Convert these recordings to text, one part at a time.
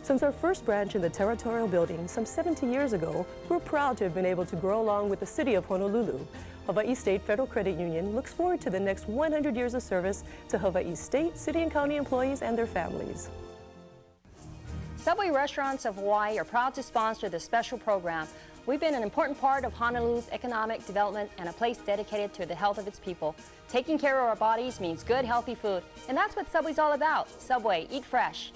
Since our first branch in the territorial building some 70 years ago, we're proud to have been able to grow along with the city of Honolulu. Hawaii State Federal Credit Union looks forward to the next 100 years of service to Hawaii State, city and county employees and their families. Subway Restaurants of Hawaii are proud to sponsor this special program. We've been an important part of Honolulu's economic development and a place dedicated to the health of its people. Taking care of our bodies means good, healthy food, and that's what Subway's all about. Subway, eat fresh.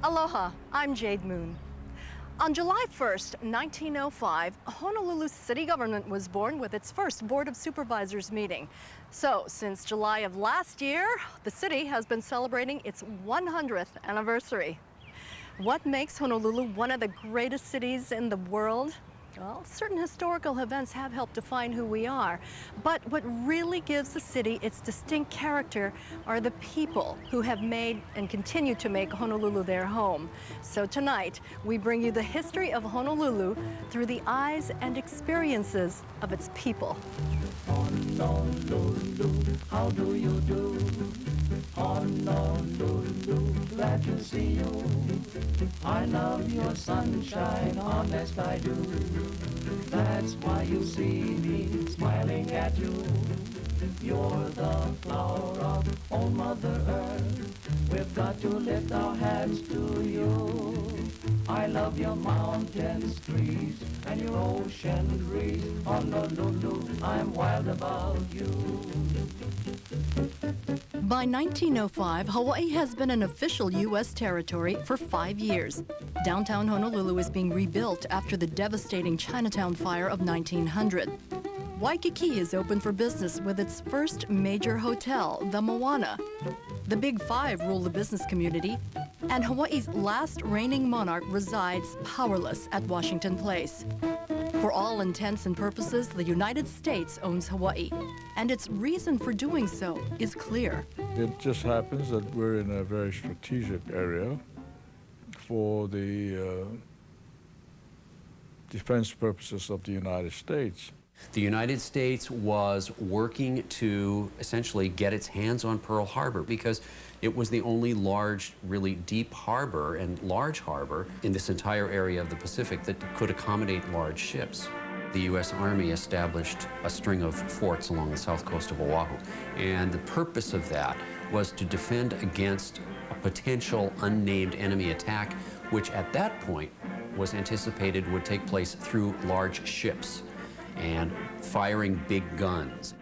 Aloha, I'm Jade Moon. On July 1st, 1905, Honolulu city government was born with its first Board of Supervisors meeting. So, since July of last year, the city has been celebrating its 100th anniversary. What makes Honolulu one of the greatest cities in the world? Well, certain historical events have helped define who we are, but what really gives the city its distinct character are the people who have made and continue to make Honolulu their home. So tonight, we bring you the history of Honolulu through the eyes and experiences of its people. Honolulu, how do you do? Honolulu, glad to see you. I love your sunshine, honest I do. That's why you see me smiling at you. You're the flower of old Mother Earth. We've got to lift our hands to you. I love your mountains, trees, and your ocean breeze. Honolulu, I'm wild about you. By 1905, Hawaii has been an official U.S. territory for 5 years. Downtown Honolulu is being rebuilt after the devastating Chinatown fire of 1900. Waikiki is open for business with its first major hotel, the Moana. The Big Five rule the business community, and Hawaii's last reigning monarch resides powerless at Washington Place. For all intents and purposes, the United States owns Hawaii, and its reason for doing so is clear. It just happens that we're in a very strategic area for the defense purposes of the United States. The United States was working to essentially get its hands on Pearl Harbor because it was the only large, really deep harbor and large harbor in this entire area of the Pacific that could accommodate large ships. The U.S. Army established a string of forts along the south coast of Oahu, and the purpose of that was to defend against a potential unnamed enemy attack, which at that point was anticipated would take place through large ships and firing big guns.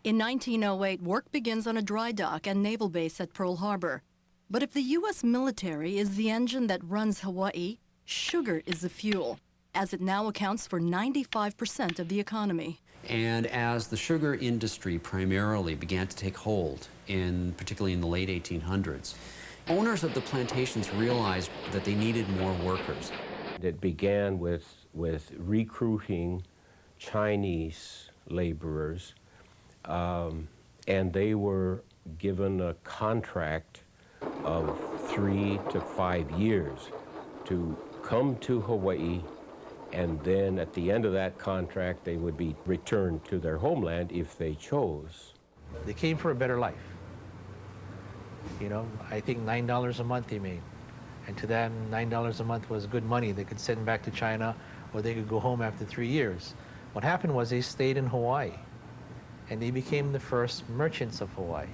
In 1908, work begins on a dry dock and naval base at Pearl Harbor. But if the U.S. military is the engine that runs Hawaii, sugar is the fuel, as it now accounts for 95% of the economy. And as the sugar industry primarily began to take hold, particularly in the late 1800s, owners of the plantations realized that they needed more workers. It began with recruiting Chinese laborers, and they were given a contract of 3 to 5 years to come to Hawaii, and then at the end of that contract they would be returned to their homeland if they chose. They came for a better life. You know, I think $9 a month they made, and to them $9 a month was good money. They could send back to China, or they could go home after 3 years. What happened was they stayed in Hawaii, and they became the first merchants of Hawaii.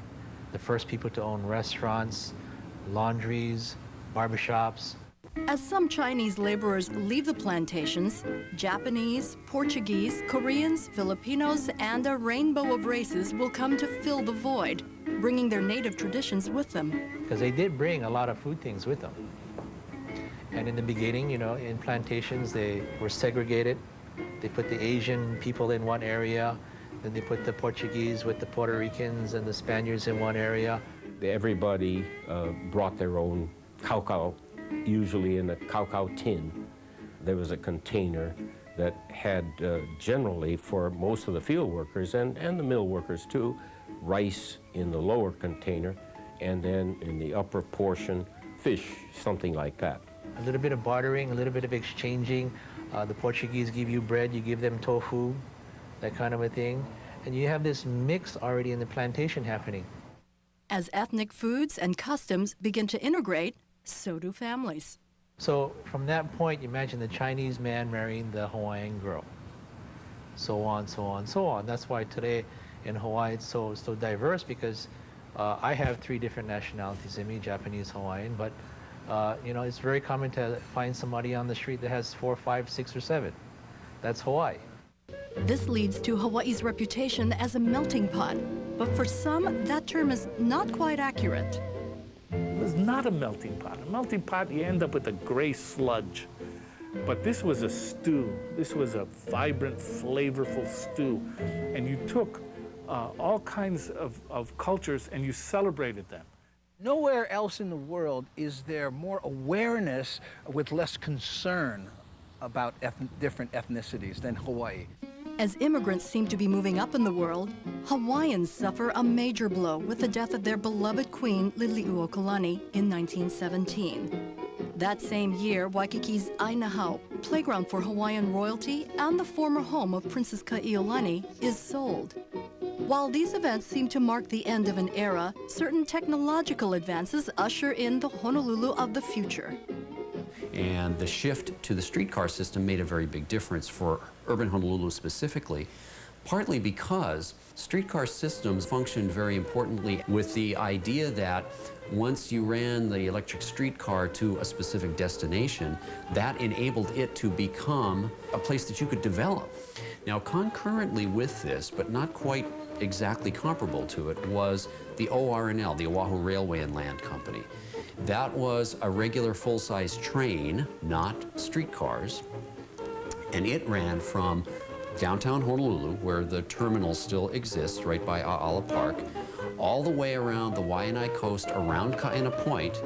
the first people to own restaurants, laundries, barbershops. As some Chinese laborers leave the plantations, Japanese, Portuguese, Koreans, Filipinos, and a rainbow of races will come to fill the void, bringing their native traditions with them. Because they did bring a lot of food things with them. And in the beginning, you know, in plantations, they were segregated. They put the Asian people in one area, then they put the Portuguese with the Puerto Ricans and the Spaniards in one area. Everybody brought their own cacao, usually in a cacao tin. There was a container that had generally, for most of the field workers and the mill workers too, rice in the lower container, and then in the upper portion, fish, something like that. A little bit of bartering, a little bit of exchanging. The Portuguese give you bread, you give them tofu, that kind of a thing. And you have this mix already in the plantation happening. As ethnic foods and customs begin to integrate, so do families. So from that point, imagine the Chinese man marrying the Hawaiian girl. So on, so on, so on. That's why today in Hawaii it's so diverse, because I have 3 different nationalities in me, Japanese, Hawaiian, but you know, it's very common to find somebody on the street that has 4, 5, 6, or 7. That's Hawaii. This leads to Hawaii's reputation as a melting pot. But for some, that term is not quite accurate. It was not a melting pot. A melting pot, you end up with a gray sludge. But this was a stew. This was a vibrant, flavorful stew. And you took all kinds of cultures and you celebrated them. Nowhere else in the world is there more awareness with less concern about different ethnicities than Hawaii. As immigrants seem to be moving up in the world, Hawaiians suffer a major blow with the death of their beloved queen, Liliuokalani, in 1917. That same year, Waikiki's Ainahau, playground for Hawaiian royalty and the former home of Princess Kaiulani, is sold. While these events seem to mark the end of an era, certain technological advances usher in the Honolulu of the future. And the shift to the streetcar system made a very big difference for urban Honolulu specifically, partly because streetcar systems functioned very importantly with the idea that once you ran the electric streetcar to a specific destination, that enabled it to become a place that you could develop. Now, concurrently with this, but not quite exactly comparable to it, was the ORNL, the Oahu Railway and Land Company. That was a regular full-size train, not streetcars, and it ran from downtown Honolulu, where the terminal still exists, right by A'ala Park, all the way around the Waianae Coast, around Kaena Point.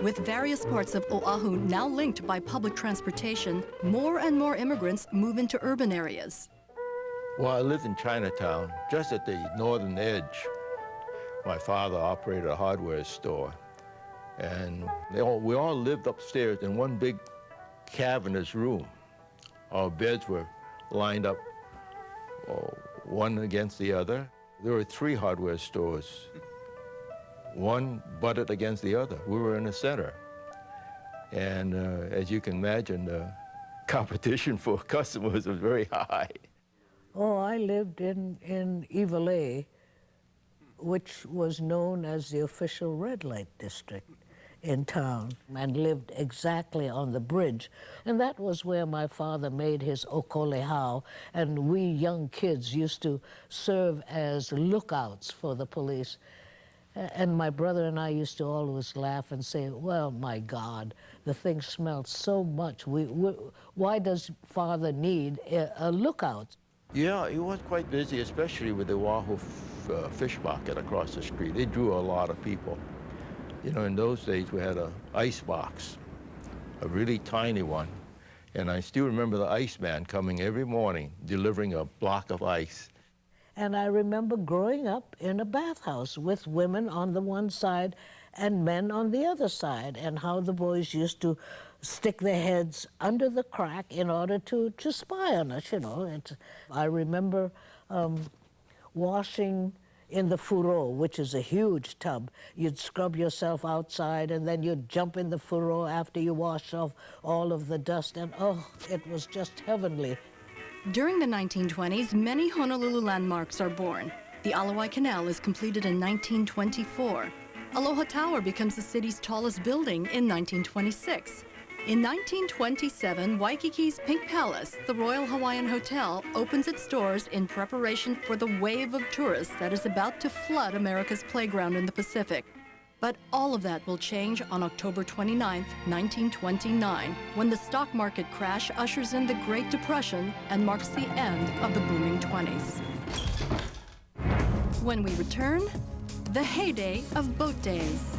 With various parts of Oahu now linked by public transportation, more and more immigrants move into urban areas. Well, I lived in Chinatown, just at the northern edge. My father operated a hardware store, and we all lived upstairs in one big cavernous room. Our beds were lined up one against the other. There were 3 hardware stores. One butted against the other. We were in the center. And as you can imagine, the competition for customers was very high. Oh, I lived in Iwalei, which was known as the official red light district in town, and lived exactly on the bridge. And that was where my father made his okolehau, and we young kids used to serve as lookouts for the police. And my brother and I used to always laugh and say, well, my God, the thing smelled so much. Why does father need a lookout? Yeah, it was quite busy, especially with the Oahu fish market across the street. It drew a lot of people. You know, in those days, we had an ice box, a really tiny one. And I still remember the iceman coming every morning, delivering a block of ice. And I remember growing up in a bathhouse with women on the one side and men on the other side, and how the boys used to stick their heads under the crack in order to spy on us, you know. I remember washing in the furo, which is a huge tub. You'd scrub yourself outside, and then you'd jump in the furo after you wash off all of the dust, and oh, it was just heavenly. During the 1920s, many Honolulu landmarks are born. The Alawai Canal is completed in 1924. Aloha Tower becomes the city's tallest building in 1926. In 1927, Waikiki's Pink Palace, the Royal Hawaiian Hotel, opens its doors in preparation for the wave of tourists that is about to flood America's playground in the Pacific. But all of that will change on October 29, 1929, when the stock market crash ushers in the Great Depression and marks the end of the booming 20s. When we return, the heyday of boat days.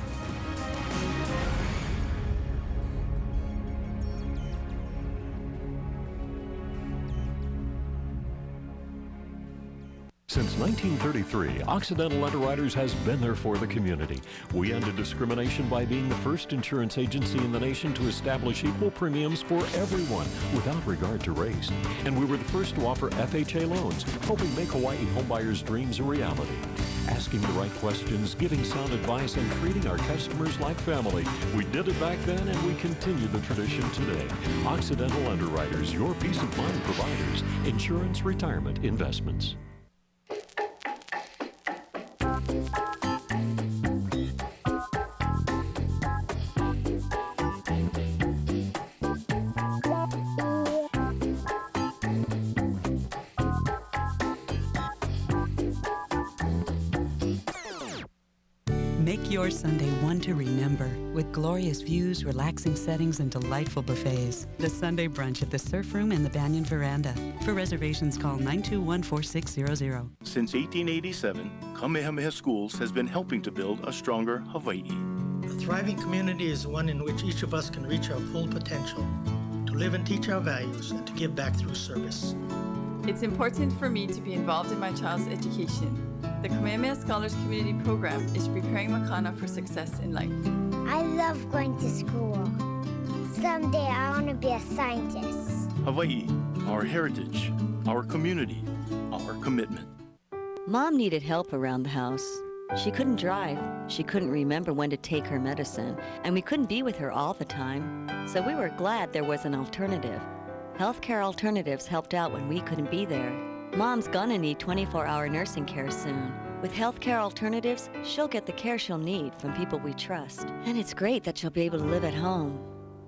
Since 1933, Occidental Underwriters has been there for the community. We ended discrimination by being the first insurance agency in the nation to establish equal premiums for everyone without regard to race. And we were the first to offer FHA loans, helping make Hawaii homebuyers' dreams a reality. Asking the right questions, giving sound advice, and treating our customers like family. We did it back then, and we continue the tradition today. Occidental Underwriters, your peace of mind providers. Insurance, retirement, investments. Make your Sunday one to remember with glorious views, relaxing settings, and delightful buffets. The Sunday brunch at the Surf Room and the Banyan Veranda. For reservations, call 921-4600. Since 1887, Kamehameha Schools has been helping to build a stronger Hawaii. A thriving community is one in which each of us can reach our full potential, to live and teach our values, and to give back through service. It's important for me to be involved in my child's education. The Kamehameha Scholars Community Program is preparing Makana for success in life. I love going to school. Someday I want to be a scientist. Hawaii, our heritage, our community, our commitment. Mom needed help around the house. She couldn't drive, she couldn't remember when to take her medicine, and we couldn't be with her all the time. So we were glad there was an alternative. Healthcare Alternatives helped out when we couldn't be there. Mom's gonna need 24-hour nursing care soon. With Healthcare Alternatives, she'll get the care she'll need from people we trust. And it's great that she'll be able to live at home.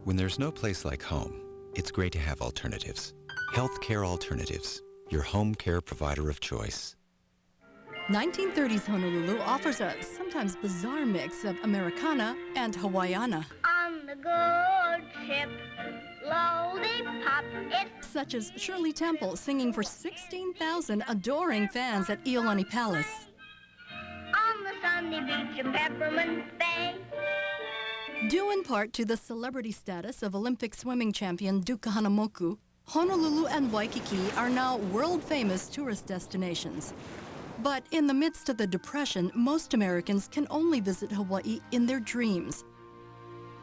When there's no place like home, it's great to have alternatives. Healthcare Alternatives, your home care provider of choice. 1930s Honolulu offers a sometimes bizarre mix of Americana and Hawaiiana. On the good ship, lollipop, it's... Such as Shirley Temple singing for 16,000 adoring fans at Iolani Palace. On the sunny beach of Peppermint Bay. Due in part to the celebrity status of Olympic swimming champion Duka Hanamoku, Honolulu and Waikiki are now world-famous tourist destinations. But in the midst of the Depression, most Americans can only visit Hawaii in their dreams.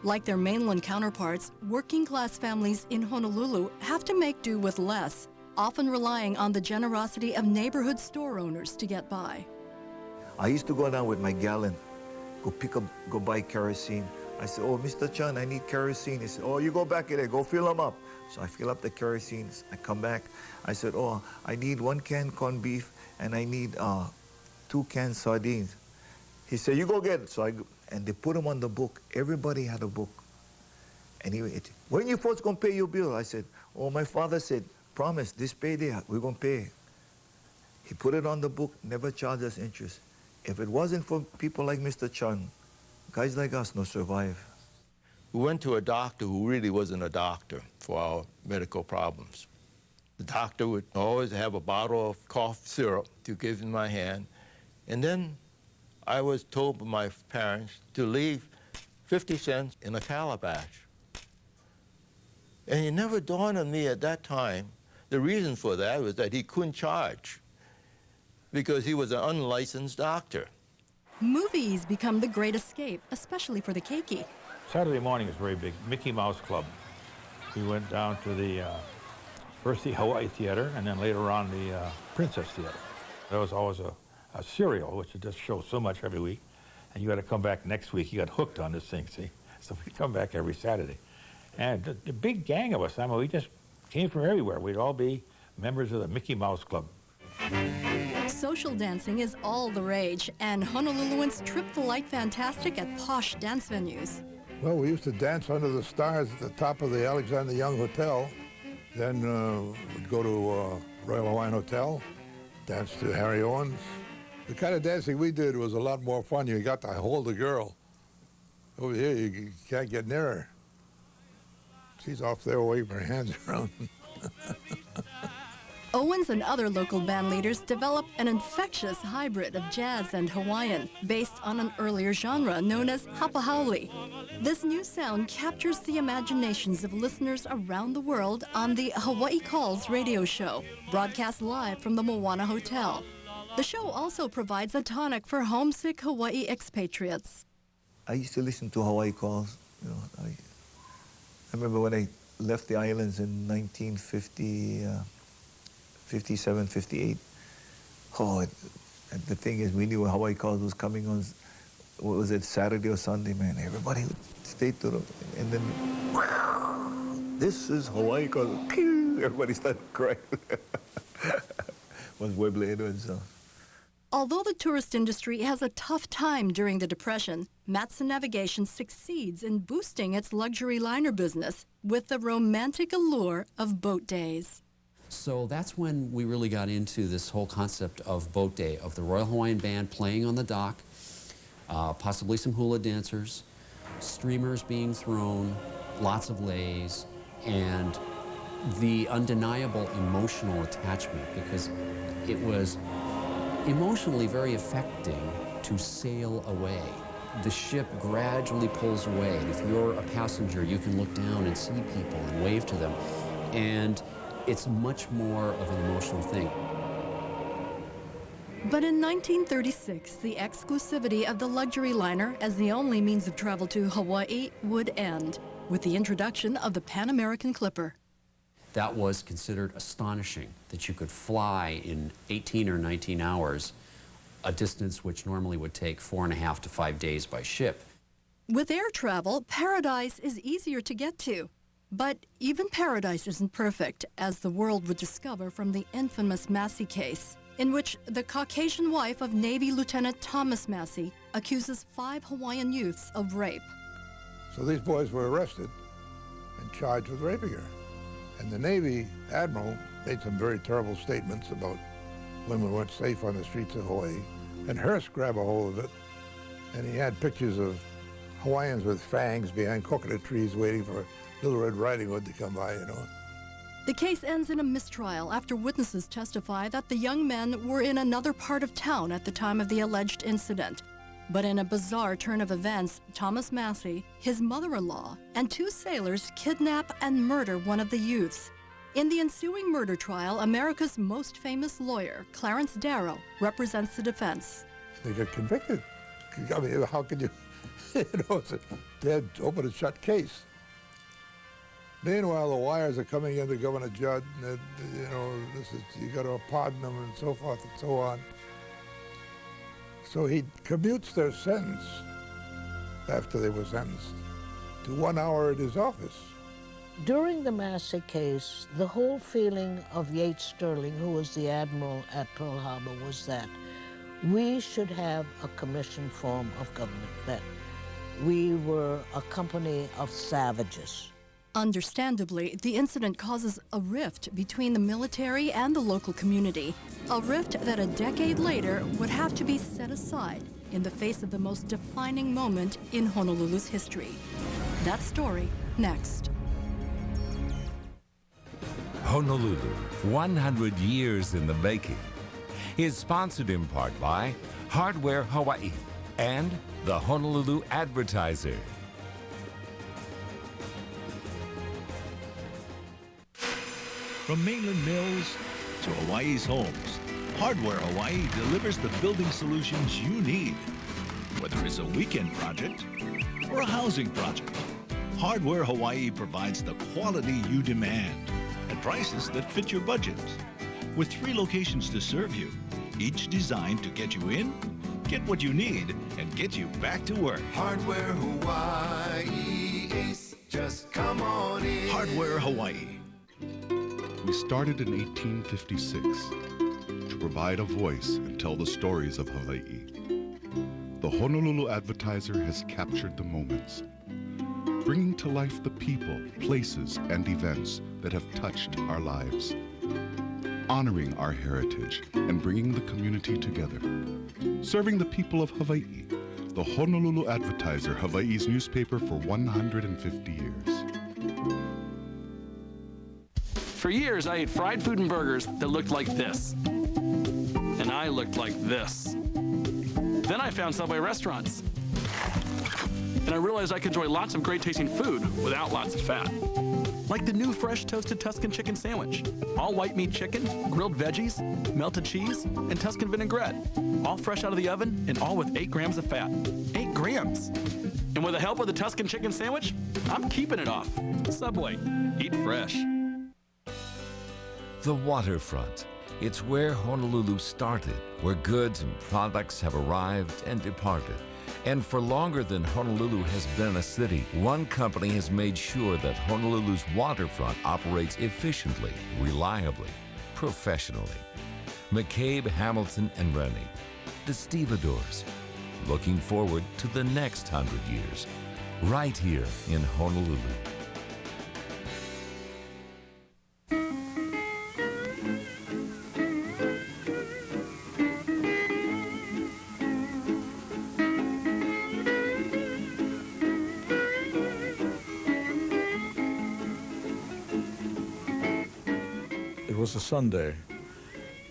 Like their mainland counterparts, working-class families in Honolulu have to make do with less, often relying on the generosity of neighborhood store owners to get by. I used to go down with my gallon, go buy kerosene. I said, oh, Mr. Chan, I need kerosene. He said, oh, you go back there, go fill them up. So I fill up the kerosene, I come back. I said, oh, I need 1 can corned beef and I need 2 cans sardines. He said, you go get it. So and they put them on the book. Everybody had a book. And when you folks gonna pay your bill? I said, oh, my father said, promise, this payday, we're gonna pay. He put it on the book, never charged us interest. If it wasn't for people like Mr. Chan, guys like us no survive. We went to a doctor who really wasn't a doctor for our medical problems. The doctor would always have a bottle of cough syrup to give in my hand. And then I was told by my parents to leave 50 cents in a calabash. And it never dawned on me at that time, the reason for that was that he couldn't charge because he was an unlicensed doctor. Movies become the great escape, especially for the keiki. Saturday morning was very big. Mickey Mouse Club. We went down to the first the Hawaii Theater and then later on the Princess Theater. There was always a serial, which would just show so much every week, and you got to come back next week. You got hooked on this thing, see? So we come back every Saturday. And the big gang of us, I mean, we just came from everywhere. We'd all be members of the Mickey Mouse Club. So social dancing is all the rage, and Honoluluans trip the light fantastic at posh dance venues. Well, we used to dance under the stars at the top of the Alexander Young Hotel. Then we'd go to Royal Hawaiian Hotel, dance to Harry Owens. The kind of dancing we did was a lot more fun. You got to hold the girl. Over here, you can't get near her. She's off there waving her hands around. Owens and other local band leaders developed an infectious hybrid of jazz and Hawaiian based on an earlier genre known as hapahaole. This new sound captures the imaginations of listeners around the world on the Hawaii Calls radio show, broadcast live from the Moana Hotel. The show also provides a tonic for homesick Hawaii expatriates. I used to listen to Hawaii Calls. You know, I remember when I left the islands in 1957, 58. Oh, the thing is, we knew Hawaii Calls was coming on, what was it, Saturday or Sunday, man. Everybody would stay to them. And then, this is Hawaii Calls. Everybody started crying. Was Webley into himself. Although the tourist industry has a tough time during the Depression, Matson Navigation succeeds in boosting its luxury liner business with the romantic allure of boat days. So that's when we really got into this whole concept of boat day, of the Royal Hawaiian Band playing on the dock, possibly some hula dancers, streamers being thrown, lots of leis, and the undeniable emotional attachment, because it was emotionally very affecting to sail away. The ship gradually pulls away, and if you're a passenger, you can look down and see people and wave to them. And it's much more of an emotional thing. But in 1936, the exclusivity of the luxury liner as the only means of travel to Hawaii would end with the introduction of the Pan American Clipper. That was considered astonishing, that you could fly in 18 or 19 hours, a distance which normally would take 4.5 to 5 days by ship. With air travel, paradise is easier to get to. But even paradise isn't perfect, as the world would discover from the infamous Massey case, in which the Caucasian wife of Navy Lieutenant Thomas Massey accuses 5 Hawaiian youths of rape. So these boys were arrested and charged with raping her. And the Navy admiral made some very terrible statements about women weren't safe on the streets of Hawaii. And Hearst grabbed a hold of it, and he had pictures of Hawaiians with fangs behind coconut trees waiting for Little Red Riding Hood to come by, you know. The case ends in a mistrial after witnesses testify that the young men were in another part of town at the time of the alleged incident. But in a bizarre turn of events, Thomas Massey, his mother-in-law, and 2 sailors kidnap and murder one of the youths. In the ensuing murder trial, America's most famous lawyer, Clarence Darrow, represents the defense. They got convicted. I mean, how could you, you know, it's a dead, open and shut case. Meanwhile, the wires are coming in to Governor Judd, and you know, you got to pardon them and so forth and so on. So he commutes their sentence after they were sentenced to 1 hour at his office. During the Massey case, the whole feeling of Yates Sterling, who was the admiral at Pearl Harbor, was that we should have a commission form of government, that we were a company of savages. Understandably, the incident causes a rift between the military and the local community, a rift that a decade later would have to be set aside in the face of the most defining moment in Honolulu's history. That story next. Honolulu, 100 years in the making, is sponsored in part by Hardware Hawaii and the Honolulu Advertiser. From mainland mills to Hawaii's homes, Hardware Hawaii delivers the building solutions you need. Whether it's a weekend project or a housing project, Hardware Hawaii provides the quality you demand at prices that fit your budget. With 3 locations to serve you, each designed to get you in, get what you need, and get you back to work. Hardware Hawaii Ace, just come on in. Hardware Hawaii. We started in 1856, provide a voice and tell the stories of Hawaii. The Honolulu Advertiser has captured the moments, bringing to life the people, places, and events that have touched our lives, honoring our heritage and bringing the community together, serving the people of Hawaii. The Honolulu Advertiser, Hawaii's newspaper for 150 years. For years, I ate fried food and burgers that looked like this. And I looked like this. Then I found Subway restaurants. And I realized I could enjoy lots of great tasting food without lots of fat. Like the new fresh toasted Tuscan chicken sandwich. All white meat chicken, grilled veggies, melted cheese, and Tuscan vinaigrette. All fresh out of the oven and all with 8 grams of fat. 8 grams. And with the help of the Tuscan chicken sandwich, I'm keeping it off. Subway, eat fresh. The waterfront. It's where Honolulu started, where goods and products have arrived and departed. And for longer than Honolulu has been a city, one company has made sure that Honolulu's waterfront operates efficiently, reliably, professionally. McCabe, Hamilton, and Rennie, the stevedores, looking forward to the next 100 years, right here in Honolulu. It was a Sunday,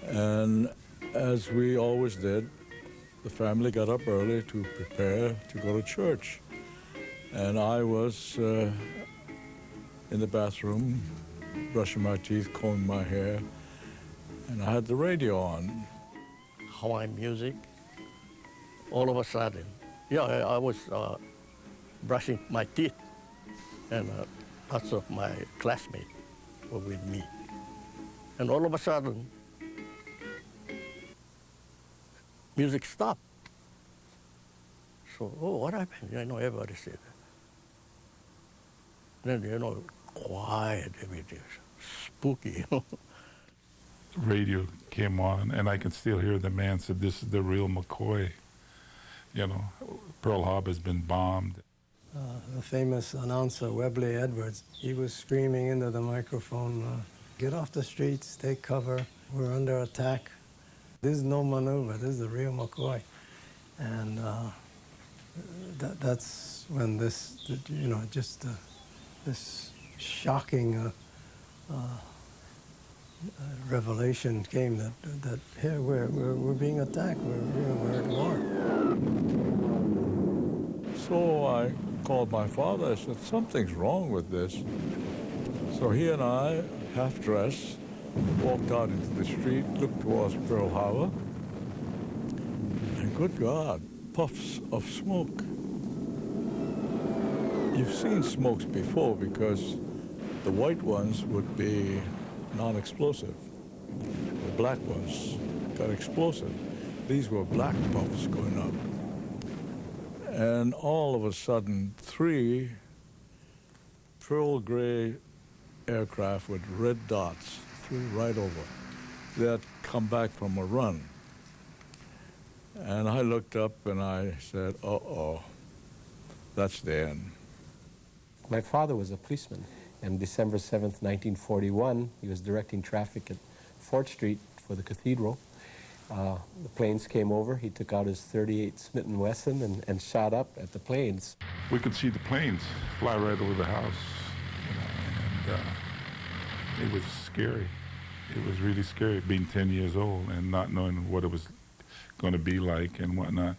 and as we always did, the family got up early to prepare to go to church. And I was in the bathroom, brushing my teeth, combing my hair, and I had the radio on. Hawaiian music. All of a sudden, I was brushing my teeth, and lots of my classmates were with me. And all of a sudden, music stopped. So, what happened? Everybody said that. Then, quiet, everything, spooky, The radio came on, and I can still hear the man said, "This is the real McCoy." Pearl Harbor has been bombed. The famous announcer, Webley Edwards, he was screaming into the microphone, "Get off the streets, take cover, we're under attack. This is no maneuver, this is the real McCoy." And that's when this, this shocking revelation came that here we're being attacked, we're at war. So I called my father. I said, "Something's wrong with this." So he and I, half-dressed, walked out into the street, looked towards Pearl Harbor, and good God, puffs of smoke. You've seen smokes before because the white ones would be non-explosive. The black ones got explosive. These were black puffs going up. And all of a sudden, 3 pearl gray aircraft with red dots flew right over. They had come back from a run. And I looked up and I said, uh-oh, that's the end. My father was a policeman. On December 7th, 1941, he was directing traffic at Fort Street for the cathedral. The planes came over. He took out his .38 Smith & Wesson and shot up at the planes. We could see the planes fly right over the house, and it was scary. It was really scary, being 10 years old and not knowing what it was going to be like and whatnot.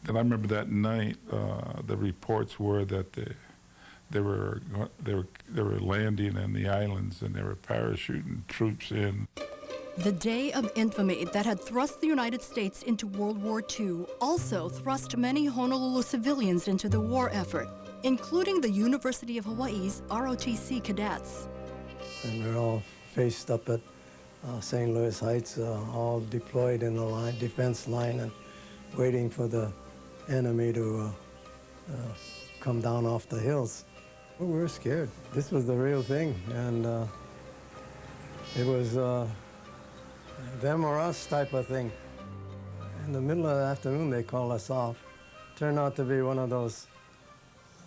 Then I remember that night, the reports were that they were landing in the islands and they were parachuting troops in. The day of infamy that had thrust the United States into World War II also thrust many Honolulu civilians into the war effort, including the University of Hawaii's ROTC cadets. And we're all faced up at St. Louis Heights, all deployed in the defense line and waiting for the enemy to come down off the hills. We were scared. This was the real thing, and it was them or us type of thing. In the middle of the afternoon, they called us off. Turned out to be one of those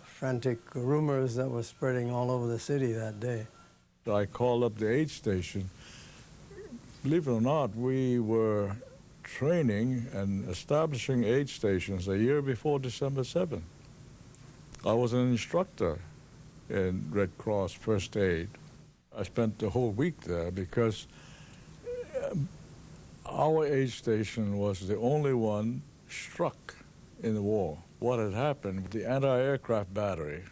frantic rumors that was spreading all over the city that day. I called up the aid station. Believe it or not, we were training and establishing aid stations a year before December 7th. I was an instructor in Red Cross First Aid. I spent the whole week there because our aid station was the only one struck in the war. What had happened with the anti-aircraft battery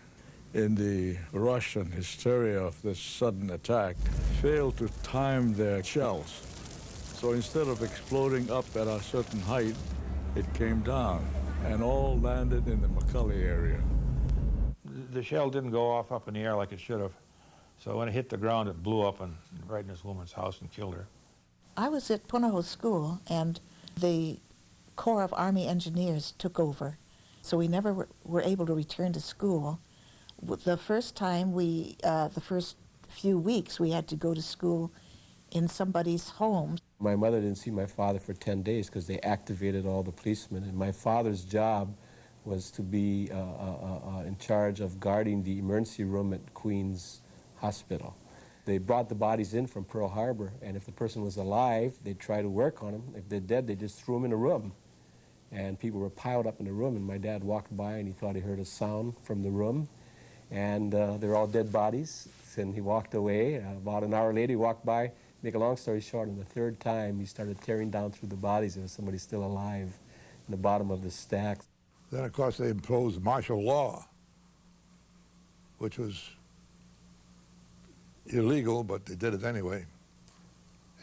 in the rush and hysteria of this sudden attack failed to time their shells. So instead of exploding up at a certain height, it came down and all landed in the McCully area. The shell didn't go off up in the air like it should have. So when it hit the ground, it blew up right in this woman's house and killed her. I was at Punahou School, and the Corps of Army Engineers took over. So we never were able to return to school. The first time the first few weeks, we had to go to school in somebody's home. My mother didn't see my father for 10 days because they activated all the policemen. And my father's job was to be in charge of guarding the emergency room at Queens Hospital. They brought the bodies in from Pearl Harbor, and if the person was alive, they'd try to work on them. If they're dead, they just threw them in a room. And people were piled up in the room, and my dad walked by, and he thought he heard a sound from the room. And they're all dead bodies. And he walked away. About an hour later, he walked by. Make a long story short, and the third time, he started tearing down through the bodies. There was somebody still alive in the bottom of the stack. Then, of course, they imposed martial law, which was illegal, but they did it anyway.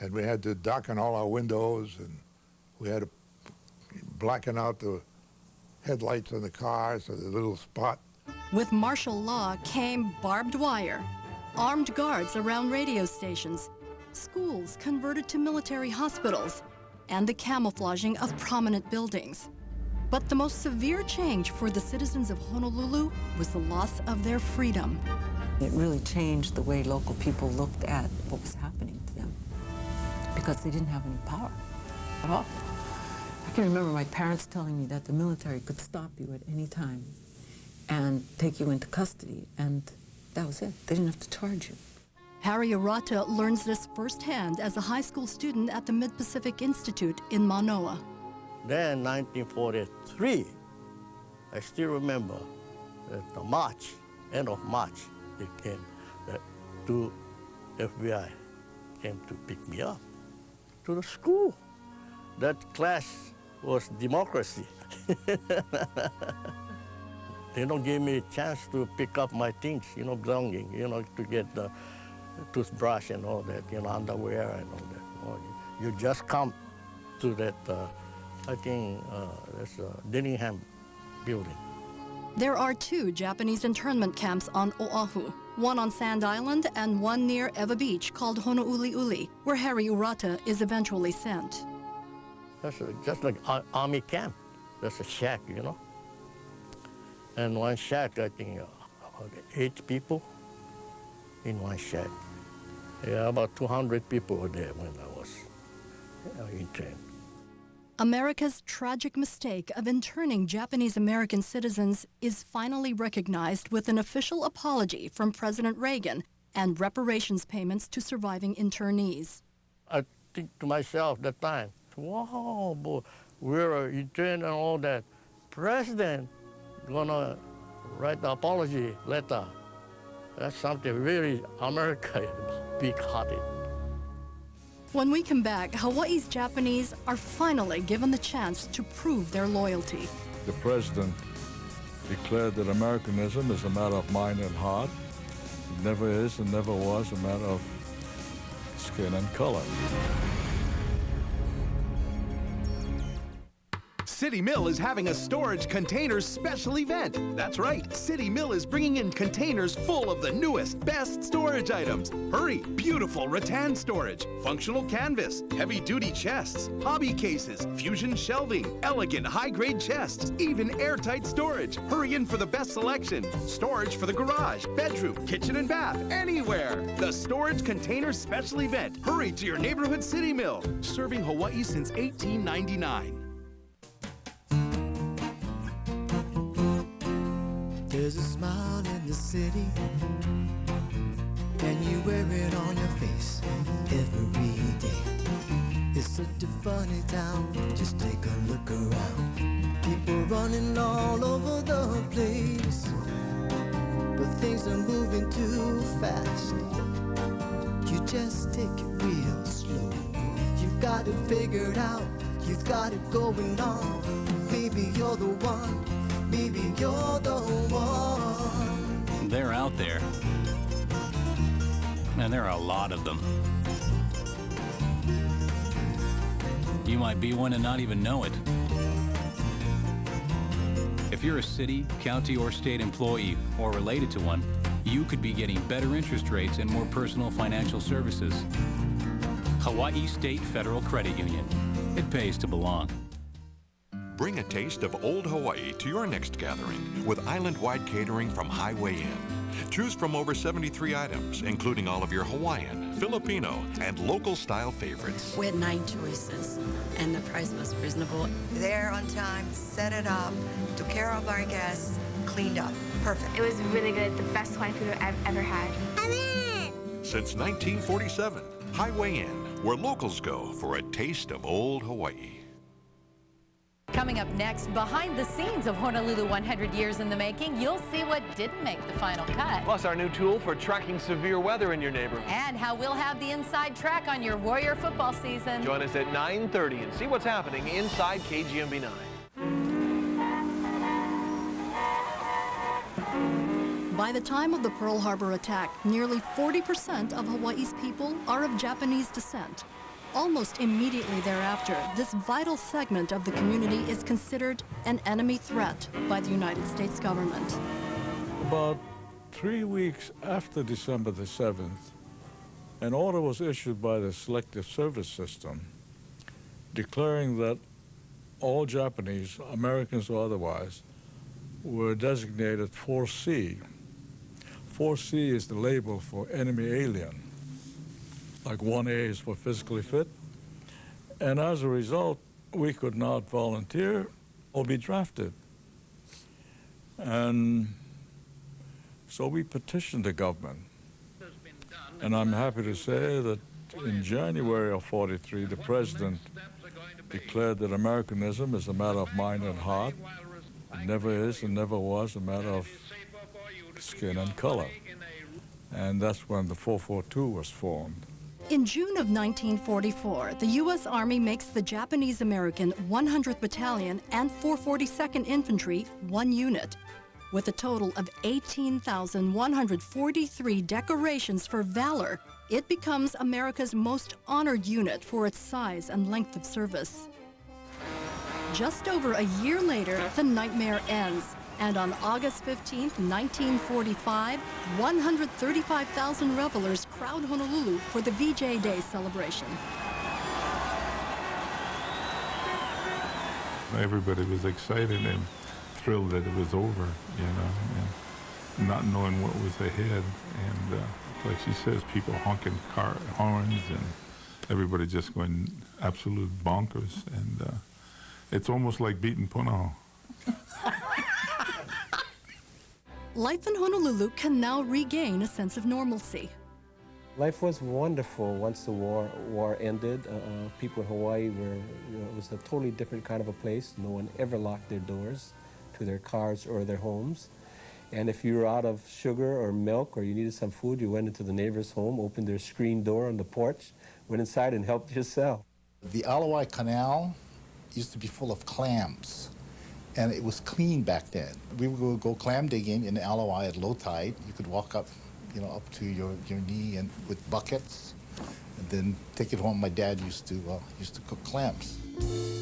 And we had to darken all our windows, and we had to blacken out the headlights on the cars so the little spot. With martial law came barbed wire, armed guards around radio stations, schools converted to military hospitals, and the camouflaging of prominent buildings. But the most severe change for the citizens of Honolulu was the loss of their freedom. It really changed the way local people looked at what was happening to them because they didn't have any power at all. I can remember my parents telling me that the military could stop you at any time and take you into custody, and that was it. They didn't have to charge you. Harry Arata learns this firsthand as a high school student at the Mid-Pacific Institute in Manoa. Then, 1943, I still remember that the March, end of March, they came, the two FBI came to pick me up to the school. That class was democracy. They don't give me a chance to pick up my things, belonging, to get the toothbrush and all that, underwear and all that. You just come to that, I think that's a Dillingham building. There are 2 Japanese internment camps on Oahu, one on Sand Island and one near Ewa Beach called Honouliuli, where Harry Urata is eventually sent. That's just like army camp. That's a shack, And one shack, I think, 8 people in one shack. Yeah, about 200 people were there when I was interned. America's tragic mistake of interning Japanese American citizens is finally recognized with an official apology from President Reagan and reparations payments to surviving internees. I think to myself that time, wow, boy, we're interned and all that. President gonna write the apology letter. That's something really America big-hearted. When we come back, Hawaii's Japanese are finally given the chance to prove their loyalty. The president declared that Americanism is a matter of mind and heart. It never is and never was a matter of skin and color. City Mill is having a storage containers special event. That's right, City Mill is bringing in containers full of the newest, best storage items. Hurry, beautiful rattan storage, functional canvas, heavy-duty chests, hobby cases, fusion shelving, elegant high-grade chests, even airtight storage. Hurry in for the best selection. Storage for the garage, bedroom, kitchen and bath, anywhere. The Storage Containers Special Event. Hurry to your neighborhood City Mill, serving Hawaii since 1899. There's a smile in the city, and you wear it on your face every day. It's such a funny town, just take a look around. People running all over the place, but things are moving too fast. You just take it real slow. You've got it figured out, you've got it going on. Maybe you're the one. Maybe you're the one. They're out there, and there are a lot of them. You might be one and not even know it. If you're a city, county, or state employee, or related to one, you could be getting better interest rates and more personal financial services. Hawaii State Federal Credit Union. It pays to belong. Bring a taste of old Hawaii to your next gathering with island-wide catering from Highway Inn. Choose from over 73 items, including all of your Hawaiian, Filipino, and local-style favorites. We had 9 choices, and the price was reasonable. There on time, set it up, took care of our guests, cleaned up. Perfect. It was really good, the best Hawaiian food I've ever had. Since 1947, Highway Inn, where locals go for a taste of old Hawaii. Coming up next, behind the scenes of Honolulu 100 years in the making, you'll see what didn't make the final cut. Plus our new tool for tracking severe weather in your neighborhood. And how we'll have the inside track on your Warrior football season. Join us at 9:30 and see what's happening inside KGMB 9. By the time of the Pearl Harbor attack, nearly 40% of Hawaii's people are of Japanese descent. Almost immediately thereafter, this vital segment of the community is considered an enemy threat by the United States government. About 3 weeks after December the 7th, an order was issued by the Selective Service System declaring that all Japanese, Americans or otherwise, were designated 4C. 4C is the label for enemy alien. Like 1A is for physically fit. And as a result, we could not volunteer or be drafted. And so we petitioned the government. And I'm happy to say that in January of '43, the president declared that Americanism is a matter of mind and heart. It never is and never was a matter of skin and color. And that's when the 442 was formed. In June of 1944, the U.S. Army makes the Japanese-American 100th Battalion and 442nd Infantry one unit. With a total of 18,143 decorations for valor, it becomes America's most honored unit for its size and length of service. Just over a year later, the nightmare ends. And on August 15, 1945, 135,000 revelers crowd Honolulu for the VJ Day celebration. Everybody was excited and thrilled that it was over, you know, and not knowing what was ahead. And like she says, people honking car horns and everybody just going absolute bonkers. And it's almost like beating Punahou. Life in Honolulu can now regain a sense of normalcy. Life was wonderful once the war ended. People in Hawaii were, it was a totally different kind of a place. No one ever locked their doors to their cars or their homes. And if you were out of sugar or milk or you needed some food, you went into the neighbor's home, opened their screen door on the porch, went inside and helped yourself. The Alawai Canal used to be full of clams. And it was clean back then. We would go clam digging in the Alawai at low tide. You could walk up, you know, up to your knee and with buckets, and then take it home. My dad used to cook clams.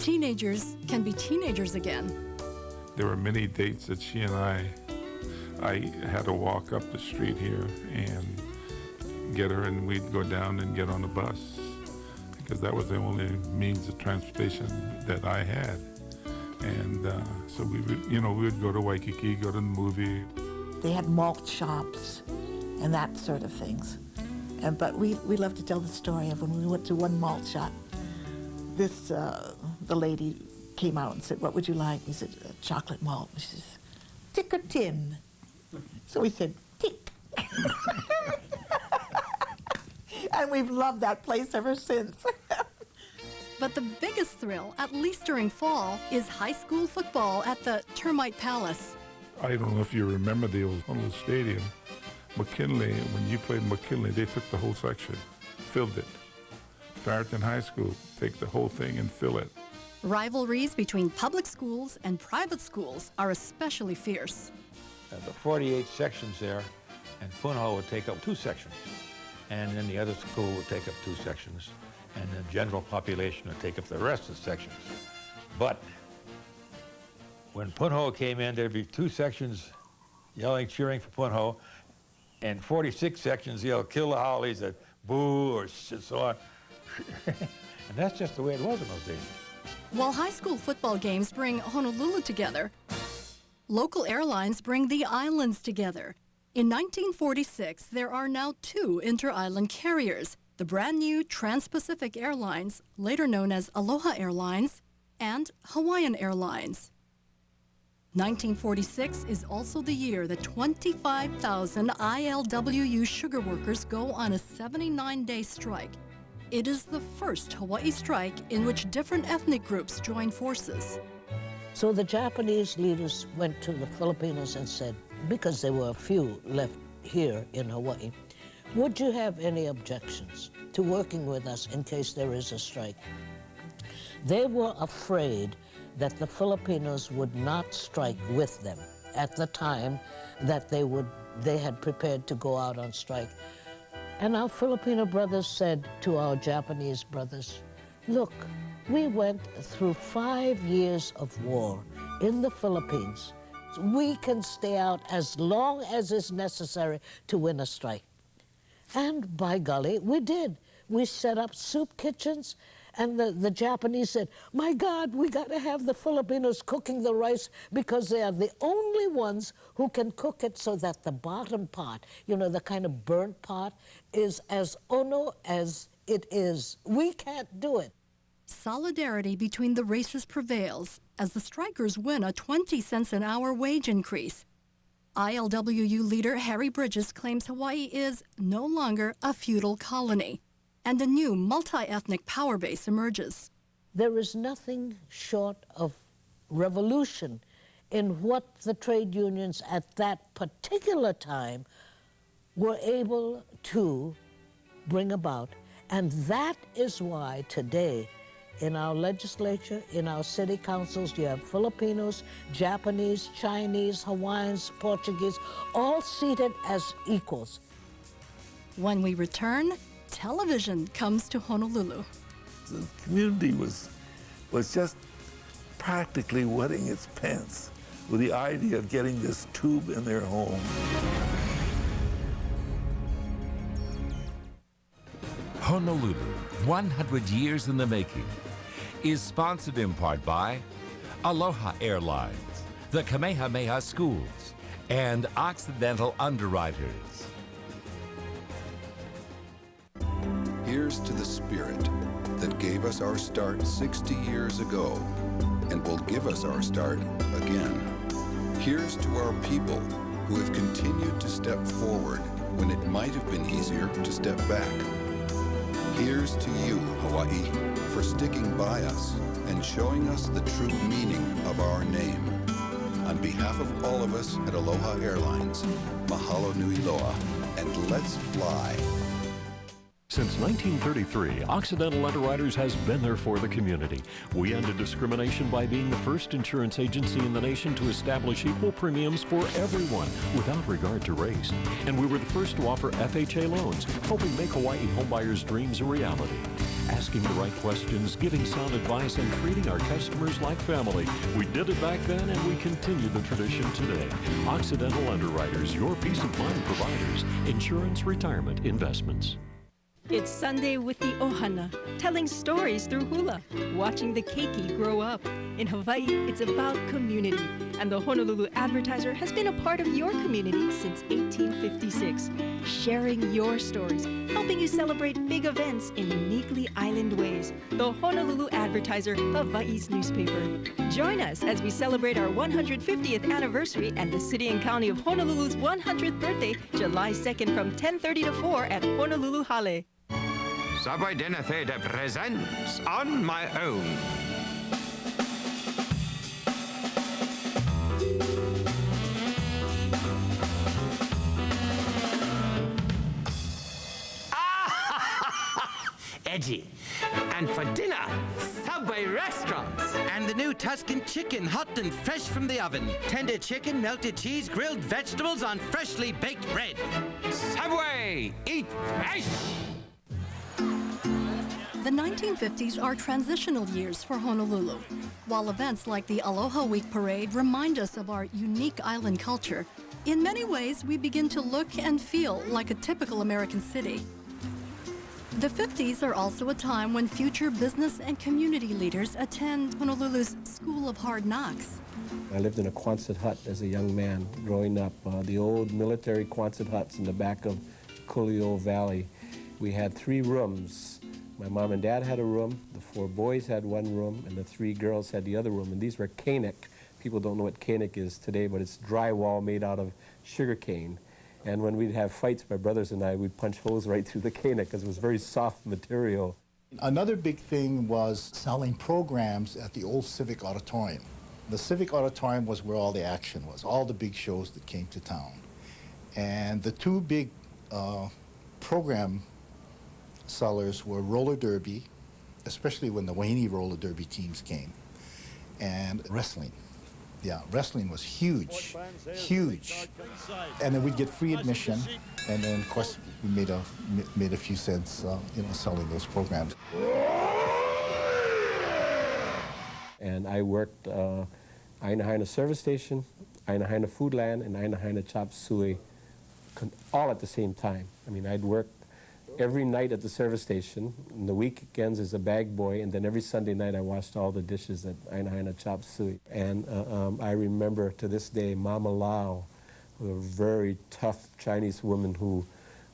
Teenagers can be teenagers again. There were many dates that she and I had to walk up the street here and get her, and we'd go down and get on the bus because that was the only means of transportation that I had. And so we would go to Waikiki, go to the movie. They had malt shops and that sort of things. But we love to tell the story of when we went to one malt shop. The lady came out and said, "What would you like?" We said, "Chocolate malt." She says, "Tick or tin?" So we said, "Tick." And we've loved that place ever since. But the biggest thrill, at least during fall, is high school football at the Termite Palace. I don't know if you remember the old Honolulu Stadium. McKinley, when you played McKinley, they took the whole section, filled it. Farrington High School, take the whole thing and fill it. Rivalries between public schools and private schools are especially fierce. The 48 sections there, and Punahou would take up 2 sections. And then the other school would take up 2 sections. And the general population would take up the rest of the sections. But when Punahou came in, there'd be 2 sections yelling, cheering for Punahou, and 46 sections yell, "Kill the Howleys," and boo, or so on. And that's just the way it was in those days. While high school football games bring Honolulu together, local airlines bring the islands together. In 1946, there are now 2 inter-island carriers, the brand new Trans-Pacific Airlines, later known as Aloha Airlines, and Hawaiian Airlines. 1946 is also the year that 25,000 ILWU sugar workers go on a 79-day strike. It is the first Hawaii strike in which different ethnic groups join forces. So the Japanese leaders went to the Filipinos and said, because there were a few left here in Hawaii, would you have any objections to working with us in case there is a strike? They were afraid that the Filipinos would not strike with them at the time that they had prepared to go out on strike. And our Filipino brothers said to our Japanese brothers, look, we went through 5 years of war in the Philippines. We can stay out as long as is necessary to win a strike. And by golly, we did. We set up soup kitchens, and the Japanese said, my God, we got to have the Filipinos cooking the rice because they are the only ones who can cook it so that the bottom pot, you know, the kind of burnt pot, is as ono as it is. We can't do it. Solidarity between the races prevails as the strikers win a 20 cents an hour wage increase. ILWU leader Harry Bridges claims Hawaii is no longer a feudal colony, and a new multi-ethnic power base emerges. There is nothing short of revolution in what the trade unions at that particular time were able to bring about. And that is why today in our legislature, in our city councils, you have Filipinos, Japanese, Chinese, Hawaiians, Portuguese, all seated as equals. When we return, television comes to Honolulu. The community was just practically wetting its pants with the idea of getting this tube in their home. Honolulu, 100 years in the making, is sponsored in part by Aloha Airlines, the Kamehameha Schools, and Occidental Underwriters. Here's to the spirit that gave us our start 60 years ago and will give us our start again. Here's to our people who have continued to step forward when it might have been easier to step back. Here's to you, Hawaii, for sticking by us and showing us the true meaning of our name. On behalf of all of us at Aloha Airlines, mahalo nui loa, and let's fly. Since 1933, Occidental Underwriters has been there for the community. We ended discrimination by being the first insurance agency in the nation to establish equal premiums for everyone without regard to race. And we were the first to offer FHA loans, helping make Hawaii homebuyers' dreams a reality. asking the right questions, giving sound advice, and treating our customers like family. We did it back then, and we continue the tradition today. Occidental Underwriters, your peace of mind providers. Insurance, retirement, investments. It's Sunday with the Ohana, telling stories through hula, watching the keiki grow up. In Hawaii, it's about community, and the Honolulu Advertiser has been a part of your community since 1856, sharing your stories, helping you celebrate big events in uniquely island ways. The Honolulu Advertiser, Hawaii's newspaper. Join us as we celebrate our 150th anniversary and the City and County of Honolulu's 100th birthday, July 2nd from 10:30 to 4 at Honolulu Hale. Subway Dinner Theatre presents On My Own. Edgy. And for dinner, Subway restaurants. And the new Tuscan chicken, hot and fresh from the oven. Tender chicken, melted cheese, grilled vegetables on freshly baked bread. Subway, eat fresh! The 1950s are transitional years for Honolulu. While events like the Aloha Week Parade remind us of our unique island culture, in many ways we begin to look and feel like a typical American city. The 50s are also a time when future business and community leaders attend Honolulu's School of Hard Knocks. I lived in a Quonset hut as a young man growing up, the old military Quonset huts in the back of Kulio Valley. We had 3 rooms. My mom and dad had a room, the 4 boys had one room, and the 3 girls had the other room. And these were kanek. People don't know what kanek is today, but it's drywall made out of sugar cane. And when we'd have fights, my brothers and I, we'd punch holes right through the kanek because it was very soft material. Another big thing was selling programs at the old Civic Auditorium. The Civic Auditorium was where all the action was, all the big shows that came to town. And the 2 big program sellers were roller derby, especially when the Wayne roller derby teams came, and wrestling. Yeah, wrestling was huge, huge. And then we'd get free admission, and then of course we made a few cents, selling those programs. And I worked Aina Haina Service Station, Aina Haina Foodland, and Aina Haina Chop Suey, all at the same time. I mean, I'd work every night at the service station. In the weekends as a bag boy, and then every Sunday night I washed all the dishes at Aina Haina Chop Suey. And I remember to this day Mama Lau, a very tough Chinese woman who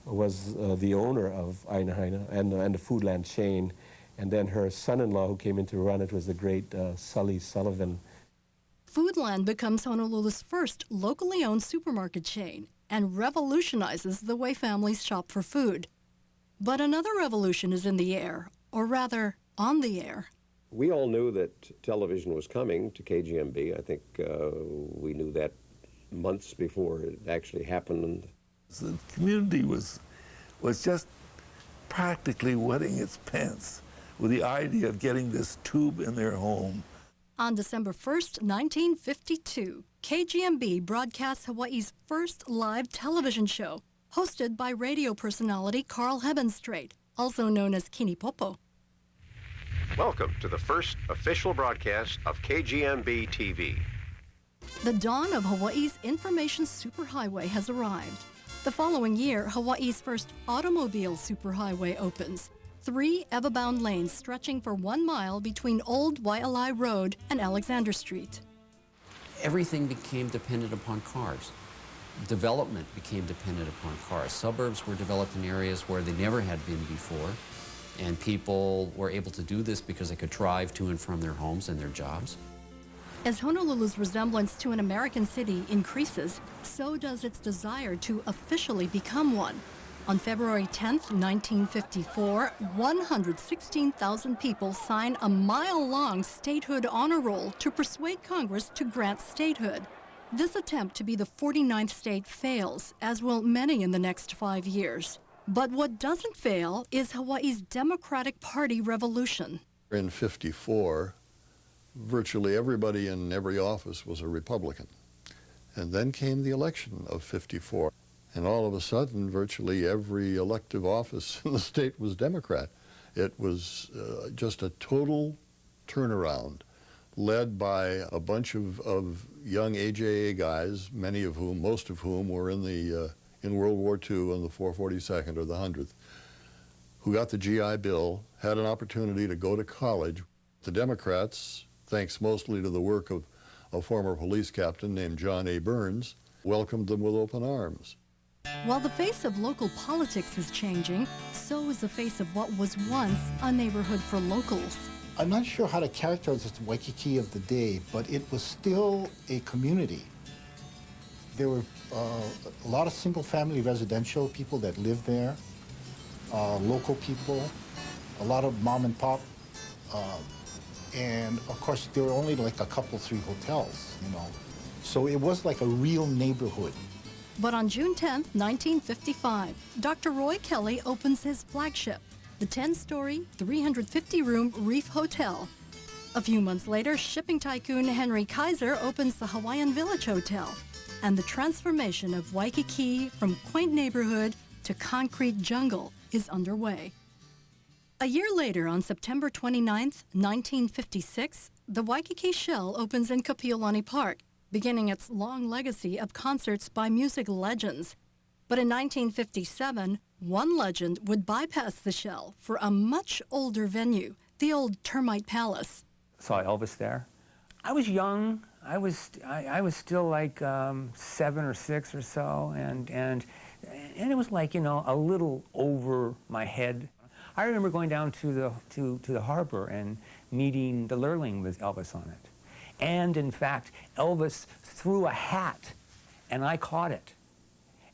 was the owner of Aina Haina and the Foodland chain. And then her son-in-law who came in to run it was the great Sully Sullivan. Foodland becomes Honolulu's first locally owned supermarket chain and revolutionizes the way families shop for food. But another revolution is in the air, or rather, on the air. We all knew that television was coming to KGMB. I think we knew that months before it actually happened. The community was just practically wetting its pants with the idea of getting this tube in their home. On December 1st, 1952, KGMB broadcasts Hawaii's first live television show, hosted by radio personality Carl Hebenstreit, also known as Kinipopo. Welcome to the first official broadcast of KGMB TV. The dawn of Hawaii's information superhighway has arrived. The following year, Hawaii's first automobile superhighway opens. 3 EVA-bound lanes stretching for 1 mile between Old Waialae Road and Alexander Street. Everything became dependent upon cars. Development became dependent upon cars. Suburbs were developed in areas where they never had been before, and people were able to do this because they could drive to and from their homes and their jobs. As Honolulu's resemblance to an American city increases, so does its desire to officially become one. On February 10, 1954, 116,000 people sign a mile-long statehood honor roll to persuade Congress to grant statehood. This attempt to be the 49th state fails, as will many in the next 5 years. But what doesn't fail is Hawaii's Democratic Party revolution. In '54, virtually everybody in every office was a Republican. And then came the election of '54. And all of a sudden, virtually every elective office in the state was Democrat. It was just a total turnaround, led by a bunch of young AJA guys, most of whom were in World War II in the 442nd or the 100th, who got the GI Bill, had an opportunity to go to college. The Democrats, thanks mostly to the work of a former police captain named John A. Burns, welcomed them with open arms. While the face of local politics is changing, so is the face of what was once a neighborhood for locals. I'm not sure how to characterize the Waikiki of the day, but it was still a community. There were a lot of single-family residential people that lived there, local people, a lot of mom and pop, and of course there were only like a couple, 3 hotels, you know. So it was like a real neighborhood. But on June 10, 1955, Dr. Roy Kelly opens his flagship, the 10-story, 350-room Reef Hotel. A few months later, shipping tycoon Henry Kaiser opens the Hawaiian Village Hotel, and the transformation of Waikiki from quaint neighborhood to concrete jungle is underway. A year later, on September 29, 1956, the Waikiki Shell opens in Kapiolani Park, beginning its long legacy of concerts by music legends. But in 1957, one legend would bypass the Shell for a much older venue, the old Termite Palace. Saw Elvis there. I was young. I was still like 7 or 6 or so, and it was like, you know, a little over my head. I remember going down to the harbor and meeting the Lurling with Elvis on it. And in fact, Elvis threw a hat, and I caught it.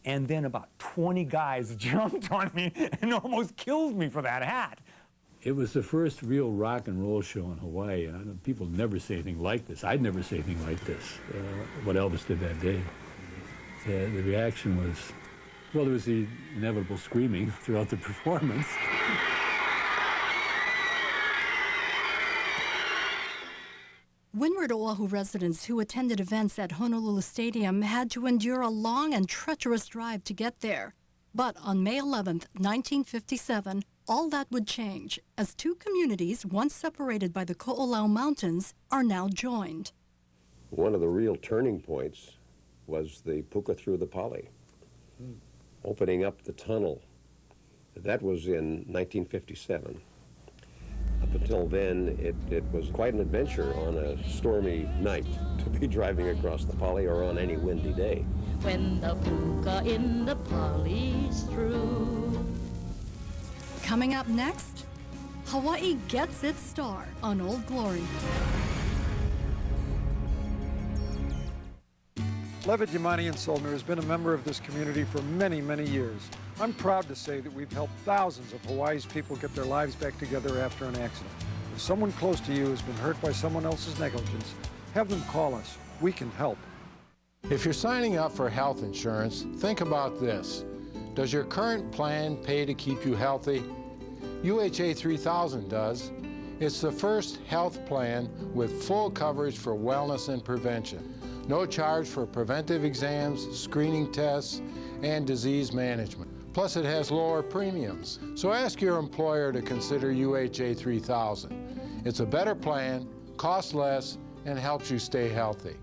And then about 20 guys jumped on me and almost killed me for that hat. It was the first real rock and roll show in Hawaii. People never say anything like this. I'd never say anything like this, what Elvis did that day. The reaction was, well, there was the inevitable screaming throughout the performance. Windward Oahu residents who attended events at Honolulu Stadium had to endure a long and treacherous drive to get there. But on May 11, 1957, all that would change as 2 communities, once separated by the Ko'olau Mountains, are now joined. One of the real turning points was the Puka through the Pali, opening up the tunnel. That was in 1957. Up until then, it was quite an adventure on a stormy night to be driving across the Pali or on any windy day. When the puka in the Pali's through. Coming up next, Hawaii gets its star on Old Glory. Levitt Yamani and Soldner has been a member of this community for many, many years. I'm proud to say that we've helped thousands of Hawaii's people get their lives back together after an accident. If someone close to you has been hurt by someone else's negligence, have them call us. We can help. If you're signing up for health insurance, think about this. Does your current plan pay to keep you healthy? UHA 3000 does. It's the first health plan with full coverage for wellness and prevention. No charge for preventive exams, screening tests, and disease management. Plus, it has lower premiums. So ask your employer to consider UHA 3000. It's a better plan, costs less, and helps you stay healthy.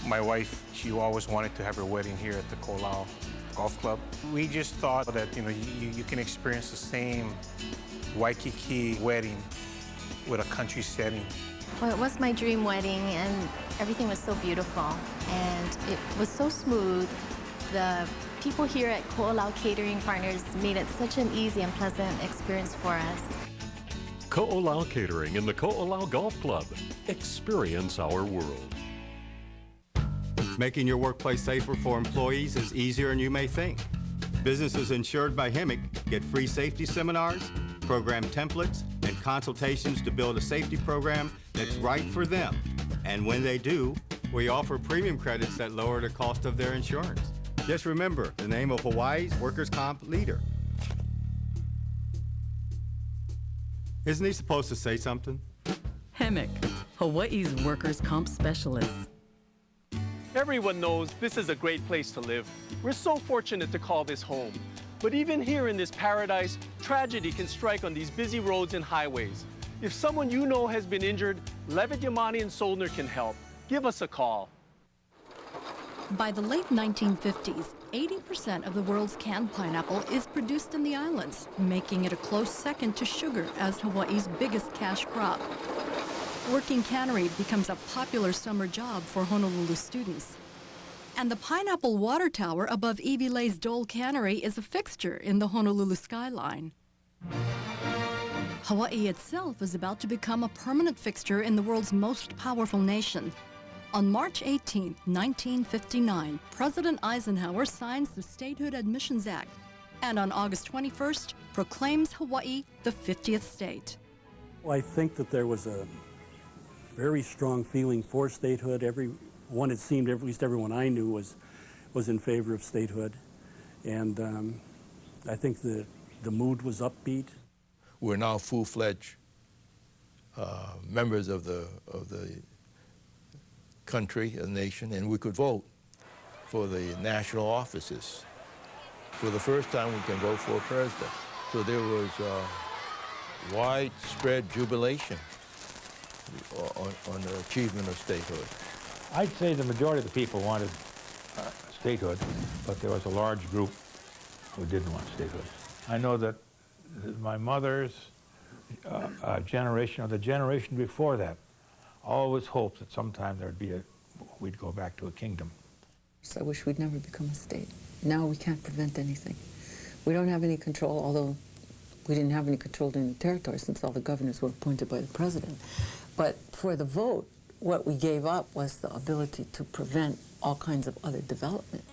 My wife, she always wanted to have her wedding here at the Ko'olau Golf Club. We just thought that, you know, you can experience the same Waikiki wedding with a country setting. Well, it was my dream wedding, and everything was so beautiful, and it was so smooth. The people here at Ko'olau Catering Partners made it such an easy and pleasant experience for us. Ko'olau Catering in the Ko'olau Golf Club. Experience our world. Making your workplace safer for employees is easier than you may think. Businesses insured by HEMIC get free safety seminars, program templates, and consultations to build a safety program that's right for them. And when they do, we offer premium credits that lower the cost of their insurance. Just remember the name of Hawaii's workers' comp leader. Isn't he supposed to say something? HEMIC, Hawaii's workers' comp specialist. Everyone knows this is a great place to live. We're so fortunate to call this home. But even here in this paradise, tragedy can strike on these busy roads and highways. If someone you know has been injured, Levitt, Yamani, and Soldner can help. Give us a call. By the late 1950s, 80% of the world's canned pineapple is produced in the islands, making it a close second to sugar as Hawaii's biggest cash crop. Working cannery becomes a popular summer job for Honolulu students. And the pineapple water tower above Iwilei's Dole Cannery is a fixture in the Honolulu skyline. Hawaii itself is about to become a permanent fixture in the world's most powerful nation. On March 18, 1959, President Eisenhower signs the Statehood Admissions Act, and on August 21st, proclaims Hawaii the 50th state. Well, I think that there was a very strong feeling for statehood. Everyone, it seemed, at least everyone I knew, was in favor of statehood. And I think the mood was upbeat. We're now full-fledged members of the country, a nation, and we could vote for the national offices. For the first time, we can vote for a president. So there was widespread jubilation on the achievement of statehood. I'd say the majority of the people wanted statehood, but there was a large group who didn't want statehood. I know that my mother's generation, or the generation before that, always hoped that sometime we'd go back to a kingdom. So I wish we'd never become a state. Now we can't prevent anything. We don't have any control, although we didn't have any control in the territory since all the governors were appointed by the president. But for the vote, what we gave up was the ability to prevent all kinds of other development.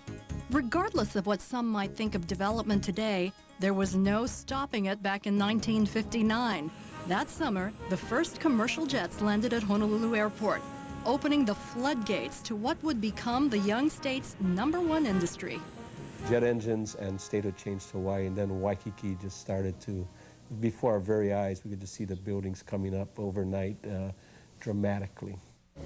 Regardless of what some might think of development today, there was no stopping it back in 1959. That summer, the first commercial jets landed at Honolulu Airport, opening the floodgates to what would become the young state's #1 industry. Jet engines and statehood changed to Hawaii, and then Waikiki just started to, before our very eyes, we could just see the buildings coming up overnight dramatically.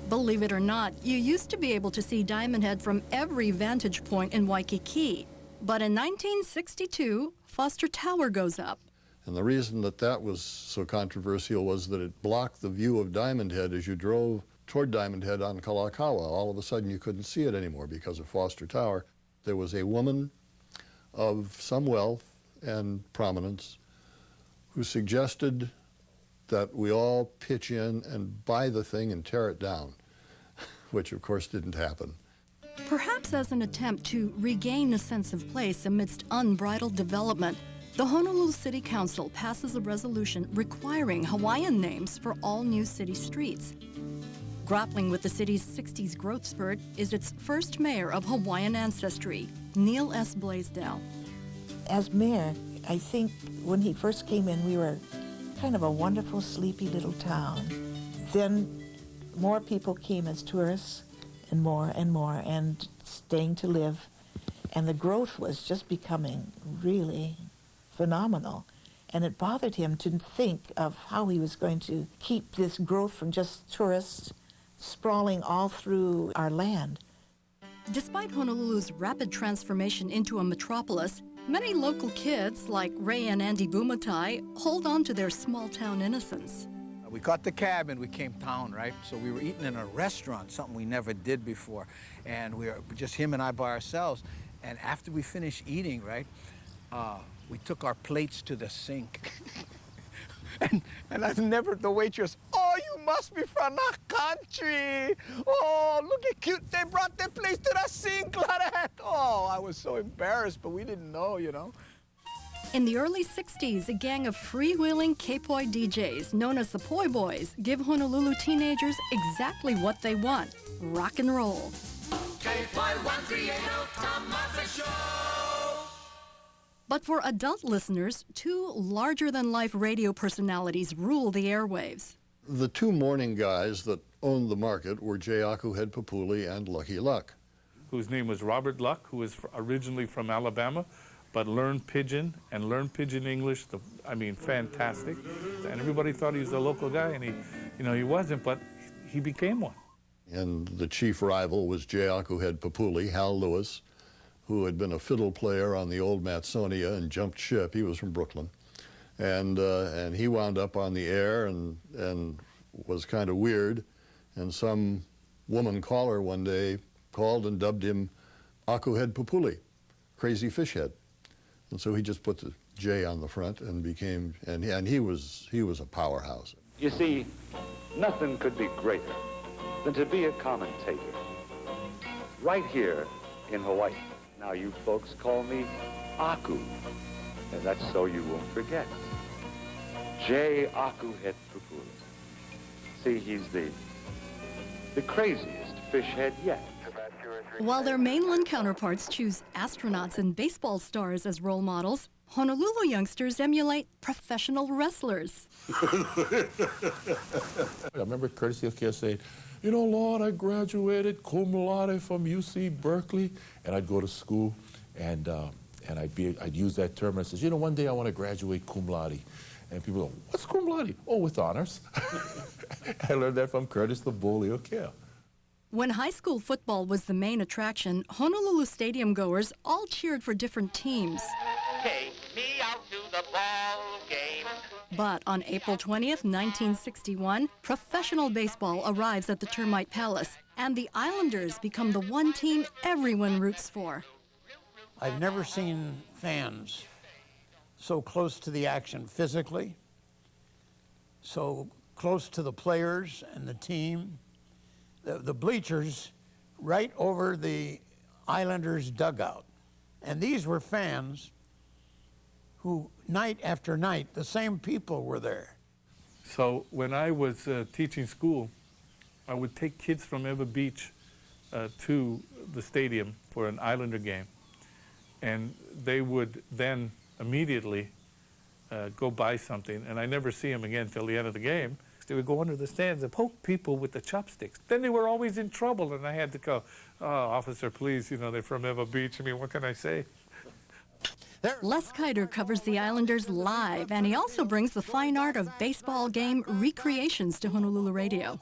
Believe it or not, you used to be able to see Diamond Head from every vantage point in Waikiki. But in 1962, Foster Tower goes up. And the reason that that was so controversial was that it blocked the view of Diamond Head as you drove toward Diamond Head on Kalakaua. All of a sudden you couldn't see it anymore because of Foster Tower. There was a woman of some wealth and prominence who suggested that we all pitch in and buy the thing and tear it down, which of course didn't happen. Perhaps as an attempt to regain a sense of place amidst unbridled development, the Honolulu City Council passes a resolution requiring Hawaiian names for all new city streets. Grappling with the city's 60s growth spurt is its first mayor of Hawaiian ancestry, Neil S. Blaisdell. As mayor, I think when he first came in, we were kind of a wonderful, sleepy little town. Then more people came as tourists, and more, and staying to live. And the growth was just becoming really phenomenal. And it bothered him to think of how he was going to keep this growth from just tourists sprawling all through our land. Despite Honolulu's rapid transformation into a metropolis, many local kids, like Ray and Andy Bumatai, hold on to their small-town innocence. We got the cab and we came down, right? So we were eating in a restaurant, something we never did before. And we were just him and I by ourselves. And after we finished eating, right, we took our plates to the sink. and I've never, the waitress, "Oh, you must be from the country. Oh, look at cute, they brought their plates to the sink like that." Oh, I was so embarrassed, but we didn't know, you know. In the early 60s, a gang of freewheeling K-poi DJs, known as the Poi Boys, give Honolulu teenagers exactly what they want: rock and roll. But for adult listeners, two larger-than-life radio personalities rule the airwaves. The two morning guys that owned the market were Jayaku Head Papuli and Lucky Luck. Whose name was Robert Luck, who was originally from Alabama, but learned Pidgin and learned Pidgin English. Fantastic. And everybody thought he was a local guy, and he wasn't, but he became one. And the chief rival was Jayaku Head Papuli, Hal Lewis, who had been a fiddle player on the old Matsonia and jumped ship. He was from Brooklyn. And he wound up on the air and was kind of weird. And some woman caller one day called and dubbed him Akuhead Pupuli, crazy fish head. And so he just put the J on the front and became, and he was a powerhouse. You see, nothing could be greater than to be a commentator right here in Hawaii. Now you folks call me Aku, and that's so you won't forget. J. Akuhead Pupuli. See, he's the craziest fish head yet. While their mainland counterparts choose astronauts and baseball stars as role models, Honolulu youngsters emulate professional wrestlers. I remember Curtis Ilkia saying, you know, Lord, I graduated cum laude from UC Berkeley, and I'd go to school, and I'd use that term, and I says, you know, one day I want to graduate cum laude. And people go, what's cum laude? Oh, with honors. I learned that from Curtis the Bull Ilkia. When high school football was the main attraction, Honolulu Stadium goers all cheered for different teams. Take me out to the ball game. But on April 20th, 1961, professional baseball arrives at the Termite Palace, and the Islanders become the one team everyone roots for. I've never seen fans so close to the action physically, so close to the players and the team. The bleachers right over the Islanders' dugout. And these were fans who, night after night, the same people were there. So when I was teaching school, I would take kids from Ewa Beach to the stadium for an Islander game. And they would then immediately go buy something, and I never see them again till the end of the game. They would go under the stands and poke people with the chopsticks. Then they were always in trouble, and I had to go, oh, officer, please, you know, they're from Ewa Beach. I mean, what can I say? Les Kiter covers the Islanders live, and he also brings the fine art of baseball game recreations to Honolulu radio.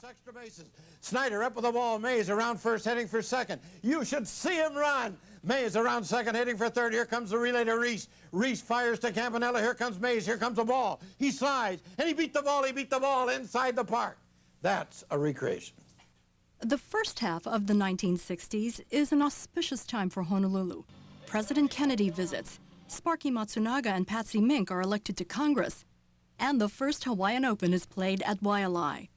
Snyder up with the ball. Mays around first, heading for second. You should see him run. Mays around second, heading for third. Here comes the relay to Reese. Reese fires to Campanella. Here comes Mays. Here comes the ball. He slides, and he beat the ball. He beat the ball inside the park. That's a recreation. The first half of the 1960s is an auspicious time for Honolulu. President Kennedy visits. Sparky Matsunaga and Patsy Mink are elected to Congress. And the first Hawaiian Open is played at Waialae.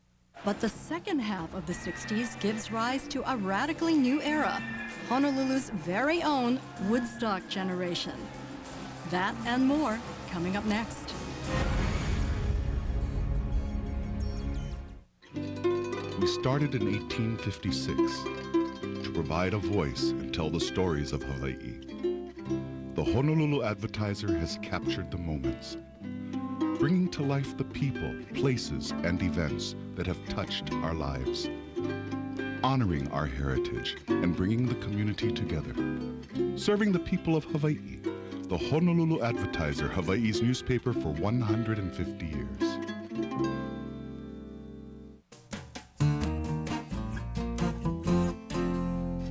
But the second half of the 60s gives rise to a radically new era, Honolulu's very own Woodstock generation. That and more coming up next. We started in 1856 to provide a voice and tell the stories of Hawaii. The Honolulu Advertiser has captured the moments, bringing to life the people, places, and events that have touched our lives, honoring our heritage and bringing the community together, serving the people of Hawaii. The Honolulu Advertiser, Hawaii's newspaper for 150 years.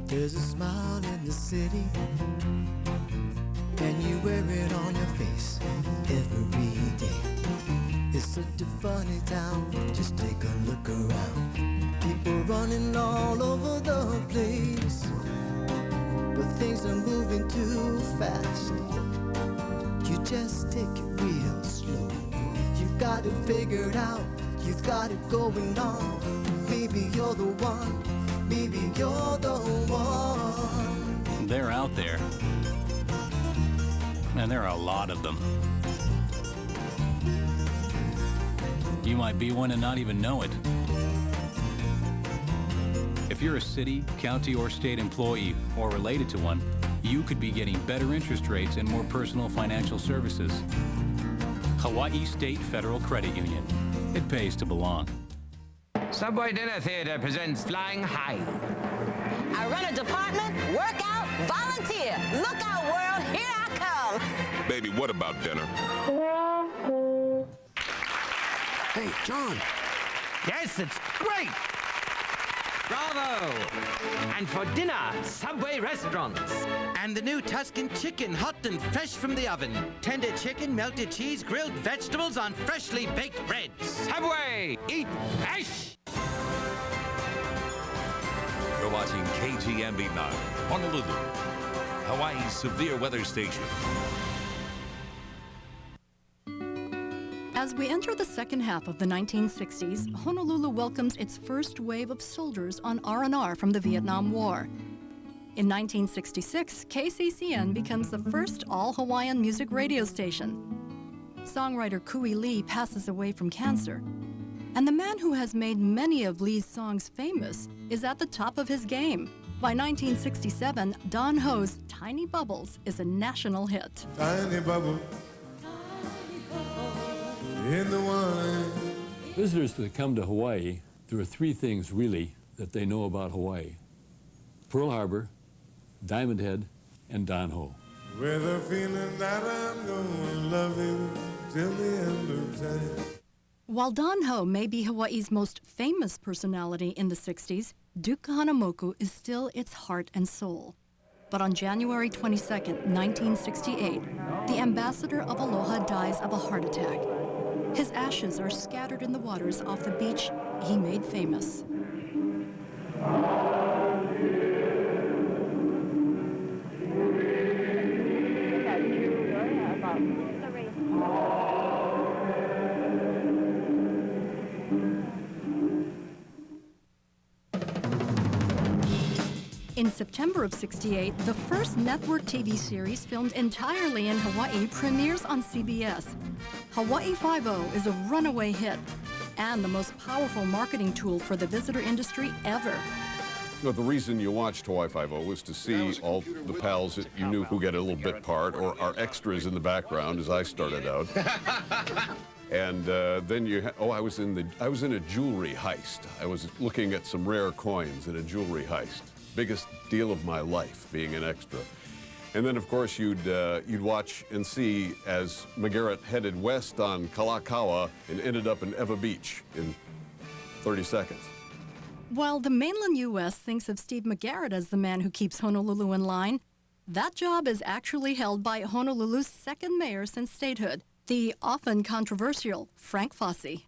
There's a smile in the city, and you wear it on your face every day. It's such a funny town, just take a look around. People running all over the place, but things are moving too fast. You just take it real slow. You've got it figured out, you've got it going on. Maybe you're the one, maybe you're the one. They're out there, and there are a lot of them. You might be one and not even know it. If you're a city, county, or state employee, or related to one, you could be getting better interest rates and more personal financial services. Hawaii State Federal Credit Union. It pays to belong. Subway Dinner Theater presents Flying High. I run a department, work out, volunteer. Look out, world, here I come. Baby, what about dinner? Hey, John. Yes, it's great. Bravo! And for dinner, Subway restaurants. And the new Tuscan chicken, hot and fresh from the oven. Tender chicken, melted cheese, grilled vegetables on freshly baked bread. Subway! Eat fresh! You're watching KGMB 9, Honolulu, Hawaii's severe weather station. As we enter the second half of the 1960s, Honolulu welcomes its first wave of soldiers on R&R from the Vietnam War. In 1966, KCCN becomes the first all-Hawaiian music radio station. Songwriter Kui Lee passes away from cancer. And the man who has made many of Lee's songs famous is at the top of his game. By 1967, Don Ho's Tiny Bubbles is a national hit. Tiny bubble in the wine. Visitors that come to Hawaii, there are three things really that they know about Hawaii: Pearl Harbor, Diamond Head, and Don Ho. With a feeling that I'm gonna love you till the end of time. While Don Ho may be Hawaii's most famous personality in the 60s, Duke Kahanamoku is still its heart and soul. But on January 22, 1968, the ambassador of Aloha dies of a heart attack. His ashes are scattered in the waters off the beach he made famous. In September of '68, the first network TV series filmed entirely in Hawaii premieres on CBS. Hawaii Five-0 is a runaway hit and the most powerful marketing tool for the visitor industry ever. Well, the reason you watched Hawaii Five-0 was to see all the pals that you knew who get a little bit part, or our extras in the background as I started out. And then you I was in a jewelry heist. I was looking at some rare coins in a jewelry heist. Biggest deal of my life, being an extra. And then, of course, you'd watch and see as McGarrett headed west on Kalakaua and ended up in Eva Beach in 30 seconds. While the mainland U.S. thinks of Steve McGarrett as the man who keeps Honolulu in line, that job is actually held by Honolulu's second mayor since statehood, the often controversial Frank Fosse.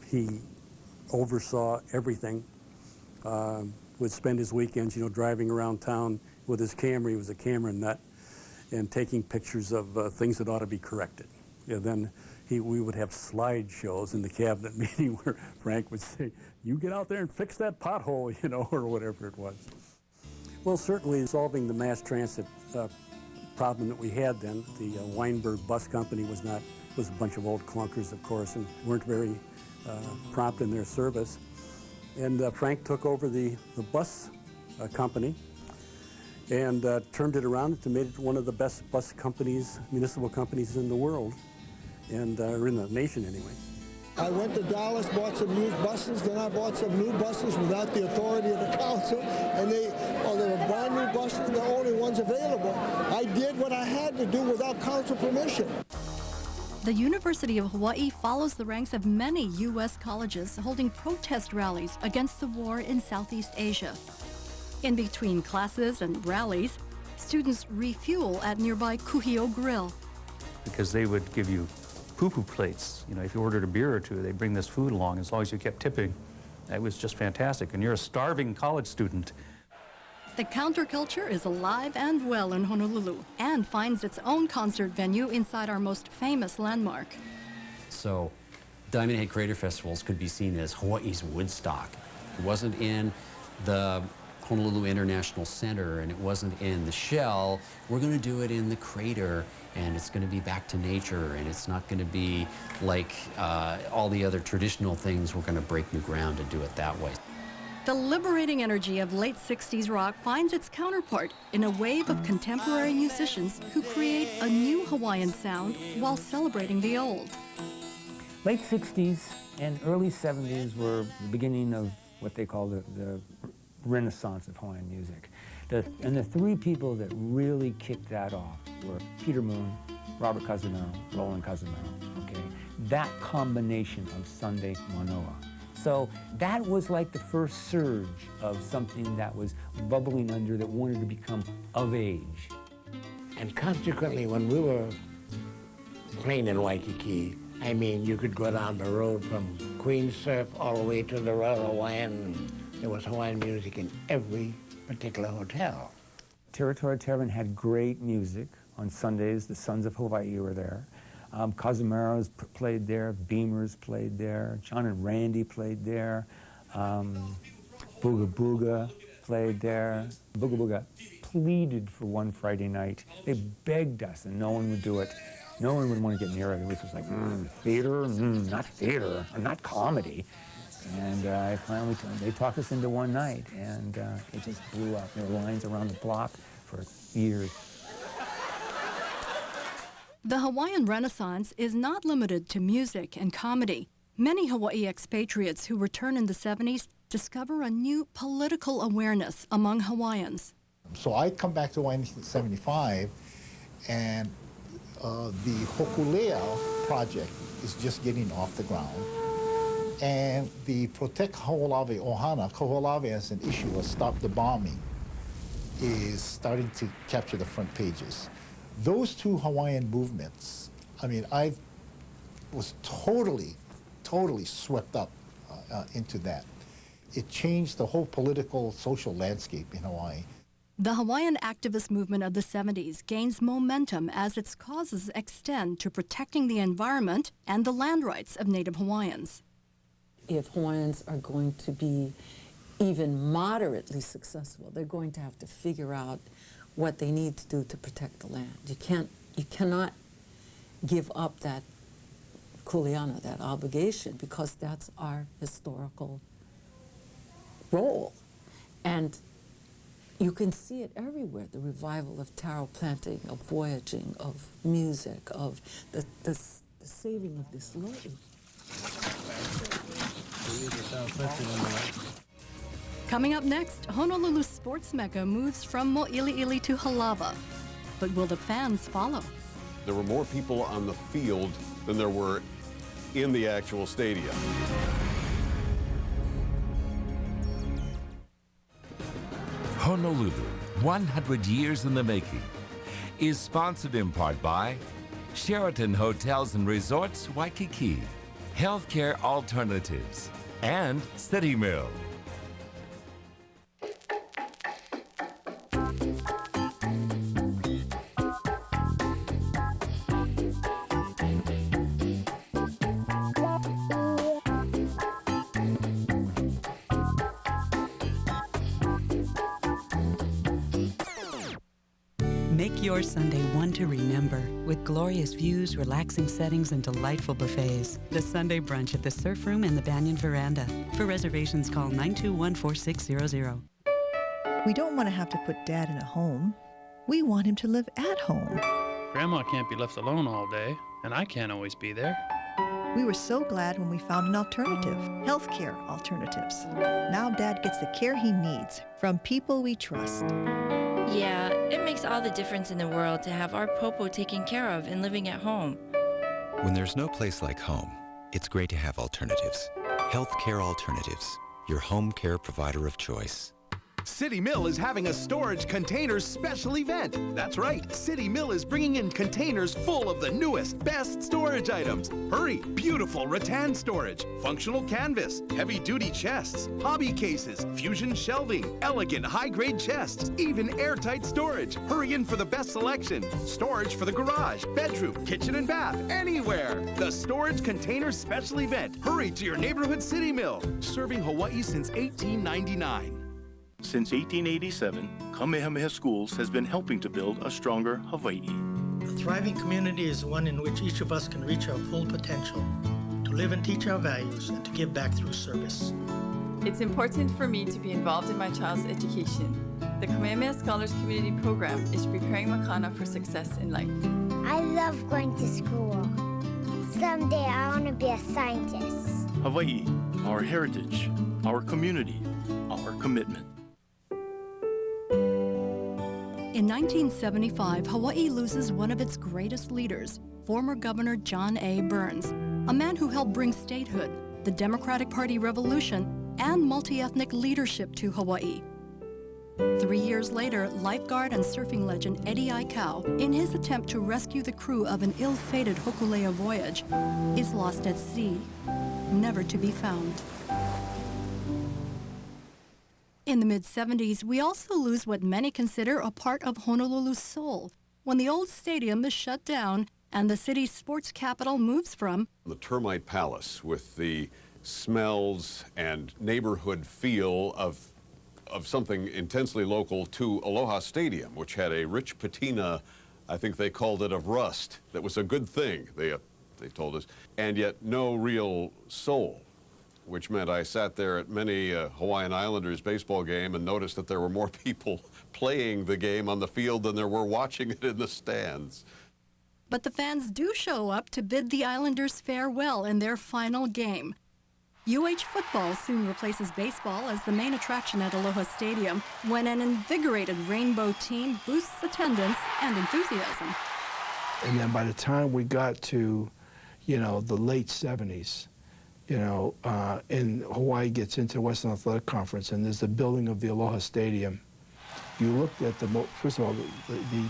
He oversaw everything. Would spend his weekends, driving around town with his camera. He was a camera nut, and taking pictures of things that ought to be corrected. Then we would have slideshows in the cabinet meeting where Frank would say, "You get out there and fix that pothole," or whatever it was. Well, certainly solving the mass transit problem that we had then. The Weinberg Bus Company was a bunch of old clunkers, of course, and weren't very prompt in their service. And Frank took over the bus company and turned it around to make it one of the best bus companies, municipal companies in the world, or in the nation anyway. I went to Dallas, bought some used buses, then I bought some new buses without the authority of the council, and they were brand new buses, the only ones available. I did what I had to do without council permission. The University of Hawaii follows the ranks of many U.S. colleges holding protest rallies against the war in Southeast Asia. In between classes and rallies, students refuel at nearby Kuhio Grill. Because they would give you poo-poo plates. If you ordered a beer or two, they'd bring this food along as long as you kept tipping. It was just fantastic. And you're a starving college student. The counterculture is alive and well in Honolulu and finds its own concert venue inside our most famous landmark. So Diamond Head Crater Festivals could be seen as Hawaii's Woodstock. It wasn't in the Honolulu International Center and it wasn't in the shell. We're going to do it in the crater, and it's going to be back to nature, and it's not going to be like all the other traditional things. We're going to break new ground and do it that way. The liberating energy of late 60s rock finds its counterpart in a wave of contemporary musicians who create a new Hawaiian sound while celebrating the old. Late 60s and early 70s were the beginning of what they call the renaissance of Hawaiian music. And the three people that really kicked that off were Peter Moon, Robert Cazimero, Roland Cazimero, okay? That combination of Sunday Manoa So that was like the first surge of something that was bubbling under that wanted to become of age. And consequently, when we were playing in Waikiki, I mean, you could go down the road from Queen Surf all the way to the Royal Hawaiian. There was Hawaiian music in every particular hotel. Territory Tavern had great music. On Sundays, the Sons of Hawaii were there. Cosmaros played there, Beamers played there, John and Randy played there, Booga Booga played there. Booga Booga pleaded for one Friday night. They begged us, and no one would do it. No one would want to get near it. It was just like, theater? Not theater, or not comedy. And I finally, they talked us into one night, and it just blew up. There were lines around the block for years. The Hawaiian Renaissance is not limited to music and comedy. Many Hawaii expatriates who return in the 70s discover a new political awareness among Hawaiians. So I come back to Hawaii in 1975, and the Hokulea project is just getting off the ground. And the Protect Kaho'olawe Ohana, Kaho'olawe as an issue of Stop the Bombing, is starting to capture the front pages. Those two Hawaiian movements, I mean, I was totally swept up into that. It changed the whole political, social landscape in Hawaii. The Hawaiian activist movement of the 70s gains momentum as its causes extend to protecting the environment and the land rights of Native Hawaiians. If Hawaiians are going to be even moderately successful, they're going to have to figure out what they need to do to protect the land. You cannot give up that kuleana, that obligation, because that's our historical role. And you can see it everywhere, the revival of taro planting, of voyaging, of music, of the saving of this lake. Coming up next, Honolulu sports mecca moves from Mo'ili'ili to Halawa. But will the fans follow? There were more people on the field than there were in the actual stadium. Honolulu, 100 years in the making, is sponsored in part by Sheraton Hotels and Resorts, Waikiki, Healthcare Alternatives, and City Mill. Make your Sunday one to remember with glorious views, relaxing settings, and delightful buffets. The Sunday brunch at the Surf Room and the Banyan Veranda. For reservations, call 921-4600. We don't want to have to put Dad in a home. We want him to live at home. Grandma can't be left alone all day, and I can't always be there. We were so glad when we found an alternative, healthcare alternatives. Now Dad gets the care he needs from people we trust. Yeah, it makes all the difference in the world to have our popo taken care of and living at home. When there's no place like home, it's great to have alternatives. Healthcare Alternatives, your home care provider of choice. City Mill is having a storage containers special event. That's right, City Mill is bringing in containers full of the newest, best storage items. Hurry, beautiful rattan storage, functional canvas, heavy-duty chests, hobby cases, fusion shelving, elegant high-grade chests, even airtight storage. Hurry in for the best selection. Storage for the garage, bedroom, kitchen and bath, anywhere. The Storage Containers Special Event. Hurry to your neighborhood City Mill, serving Hawaii since 1899. Since 1887, Kamehameha Schools has been helping to build a stronger Hawaii. A thriving community is one in which each of us can reach our full potential, to live and teach our values, and to give back through service. It's important for me to be involved in my child's education. The Kamehameha Scholars Community Program is preparing Makana for success in life. I love going to school. Someday I want to be a scientist. Hawaii, our heritage, our community, our commitment. In 1975, Hawaii loses one of its greatest leaders, former Governor John A. Burns, a man who helped bring statehood, the the Democratic Party revolution and multi-ethnic leadership to Hawaii. 3 years later, lifeguard and surfing legend Eddie Aikau, in his attempt to rescue the crew of an ill-fated Hokulea voyage, is lost at sea, never to be found. In the mid-70s, we also lose what many consider a part of Honolulu's soul, when the old stadium is shut down and the city's sports capital moves from The Termite Palace, with the smells and neighborhood feel of something intensely local, to Aloha Stadium, which had a rich patina, I think they called it, of rust. That was a good thing, they told us, and yet no real soul, which meant I sat there at many Hawaiian Islanders baseball game and noticed that there were more people playing the game on the field than there were watching it in the stands. But the fans do show up to bid the Islanders farewell in their final game. UH football soon replaces baseball as the main attraction at Aloha Stadium when an invigorated rainbow team boosts attendance and enthusiasm. And then by the time we got to, the late 70s, and Hawaii gets into the Western Athletic Conference and there's the building of the Aloha Stadium, you looked at first of all, the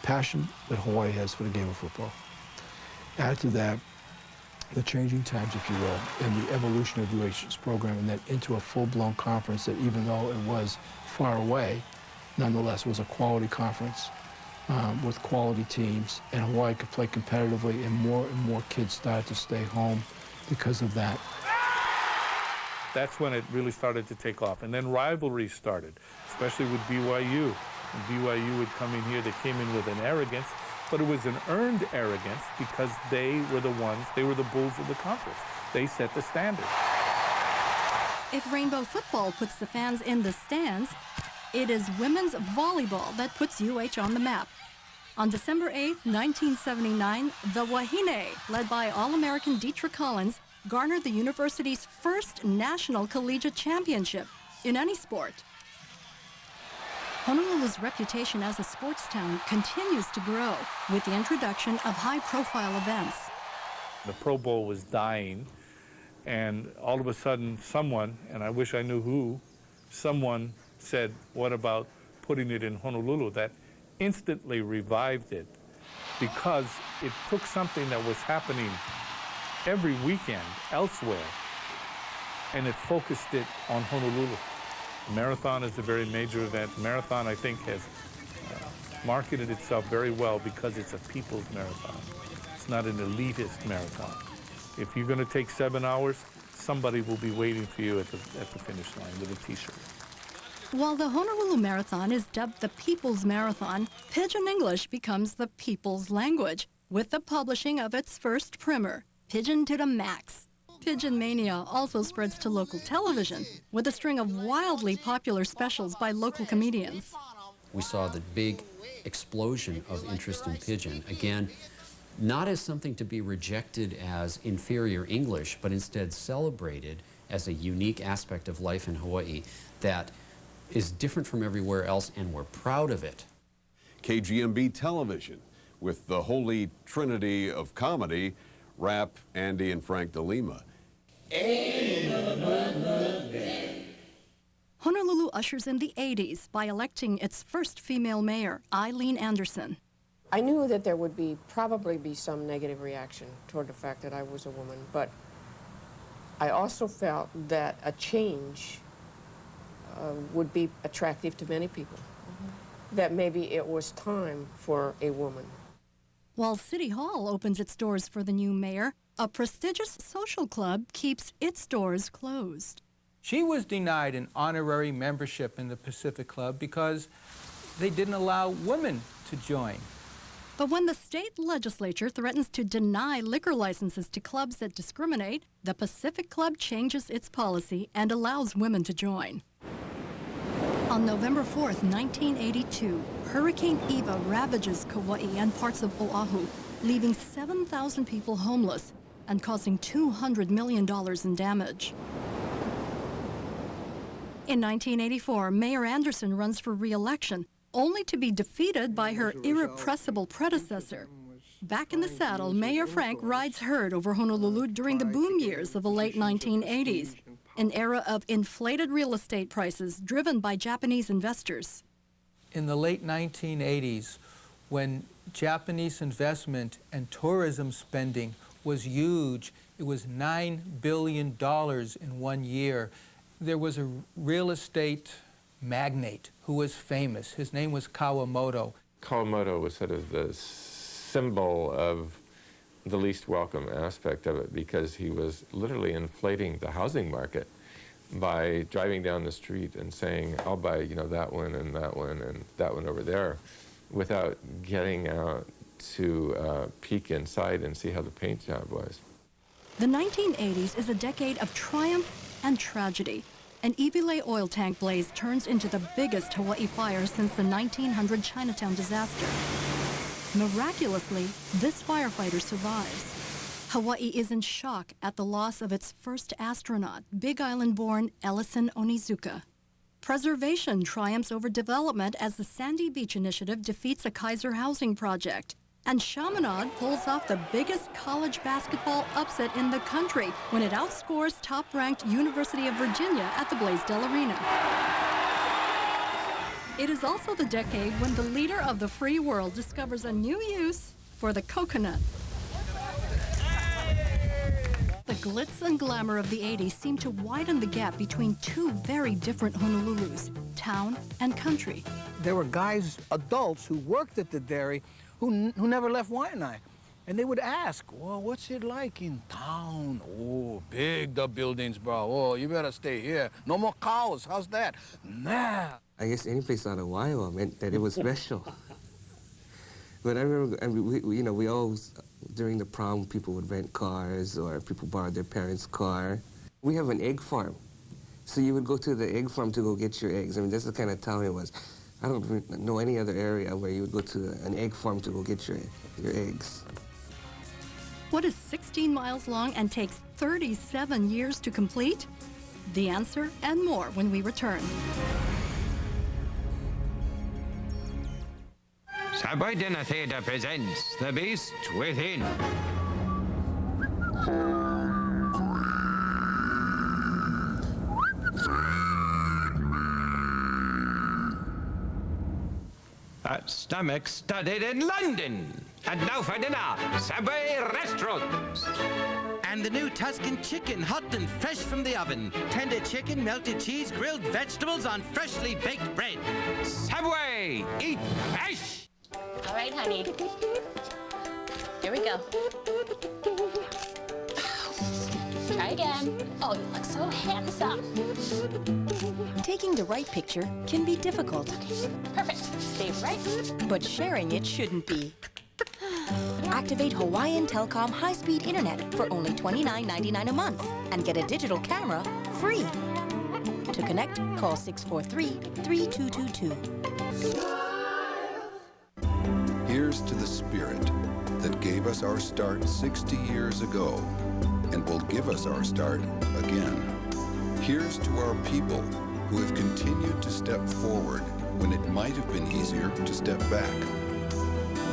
passion that Hawaii has for the game of football. Add to that the changing times, if you will, and the evolution of UH's program, and then into a full-blown conference that, even though it was far away, nonetheless was a quality conference with quality teams, and Hawaii could play competitively, and more kids started to stay home because of that. That's when it really started to take off. And then rivalries started, especially with BYU. When BYU would come in here, they came in with an arrogance, but it was an earned arrogance because they were the bulls of the conference. They set the standard. If rainbow football puts the fans in the stands, it is women's volleyball that puts UH on the map. On December 8, 1979, the Wahine, led by All-American Deetra Collins, garnered the university's first national collegiate championship in any sport. Honolulu's reputation as a sports town continues to grow with the introduction of high-profile events. The Pro Bowl was dying, and all of a sudden someone, and I wish I knew who, someone said, what about putting it in Honolulu? That instantly revived it because it took something that was happening every weekend elsewhere, and it focused it on Honolulu. The marathon is a very major event. Marathon, I think, has marketed itself very well because it's a people's marathon. It's not an elitist marathon. If you're going to take 7 hours, somebody will be waiting for you at the finish line with a T-shirt. While the Honolulu Marathon is dubbed the People's Marathon, Pidgin English becomes the people's language with the publishing of its first primer, Pidgin to the Max. Pidgin mania also spreads to local television with a string of wildly popular specials by local comedians. We saw the big explosion of interest in Pidgin. Again, not as something to be rejected as inferior English, but instead celebrated as a unique aspect of life in Hawaii that is different from everywhere else, and we're proud of it. KGMB television, with the holy trinity of comedy, Rap, Andy, and Frank DeLima. Honolulu ushers in the 80s by electing its first female mayor, Eileen Anderson. I knew that there would probably be some negative reaction toward the fact that I was a woman, but I also felt that a change would be attractive to many people, that maybe it was time for a woman. While City Hall opens its doors for the new mayor, a prestigious social club keeps its doors closed. She was denied an honorary membership in the Pacific Club because they didn't allow women to join. But when the state legislature threatens to deny liquor licenses to clubs that discriminate, the Pacific Club changes its policy and allows women to join. On November 4th, 1982, Hurricane Eva ravages Kauai and parts of Oahu, leaving 7,000 people homeless and causing $200 million in damage. In 1984, Mayor Anderson runs for re-election, only to be defeated by her irrepressible predecessor. Back in the saddle, Mayor Frank rides herd over Honolulu during the boom years of the late 1980s, an era of inflated real estate prices driven by Japanese investors. In the late 1980s, when Japanese investment and tourism spending was huge, it was $9 billion in 1 year. There was a real estate magnate who was famous. His name was Kawamoto. Kawamoto was sort of the symbol of the least welcome aspect of it, because he was literally inflating the housing market by driving down the street and saying, I'll buy, you know, that one and that one and that one over there, without getting out to peek inside and see how the paint job was. The 1980s is a decade of triumph and tragedy. An Iwilei oil tank blaze turns into the biggest Hawaii fire since the 1900 Chinatown disaster. Miraculously, this firefighter survives. Hawaii is in shock at the loss of its first astronaut, Big Island-born Ellison Onizuka. Preservation triumphs over development as the Sandy Beach Initiative defeats a Kaiser housing project. And Chaminade pulls off the biggest college basketball upset in the country when it outscores top-ranked University of Virginia at the Blaisdell Arena. It is also the decade when the leader of the free world discovers a new use for the coconut. The glitz and glamour of the 80s seem to widen the gap between two very different Honolulus, town and country. There were guys, adults, who worked at the dairy who never left Waianae. And they would ask, well, what's it like in town? Oh, big the buildings, bro. Oh, you better stay here. No more cows. How's that? Nah. I guess any place out of Waianae meant that it was special. But I remember, we always, during the prom, people would rent cars or people borrowed their parents' car. We have an egg farm. So you would go to the egg farm to go get your eggs. I mean, that's the kind of town it was. I don't know any other area where you would go to an egg farm to go get your eggs. What is 16 miles long and takes 37 years to complete? The answer and more when we return. Subway Dinner Theatre presents The Beast Within. A stomach studied in London. And now for dinner, Subway restaurants. And the new Tuscan chicken, hot and fresh from the oven. Tender chicken, melted cheese, grilled vegetables on freshly baked bread. Subway, eat fresh. All right, honey. Here we go. Try again. Oh, you look so handsome. Taking the right picture can be difficult. Perfect. Stay right. But sharing it shouldn't be. Activate Hawaiian Telcom high-speed internet for only $29.99 a month and get a digital camera free. To connect, call 643-3222. Here's to the spirit that gave us our start 60 years ago and will give us our start again. Here's to our people who have continued to step forward when it might have been easier to step back.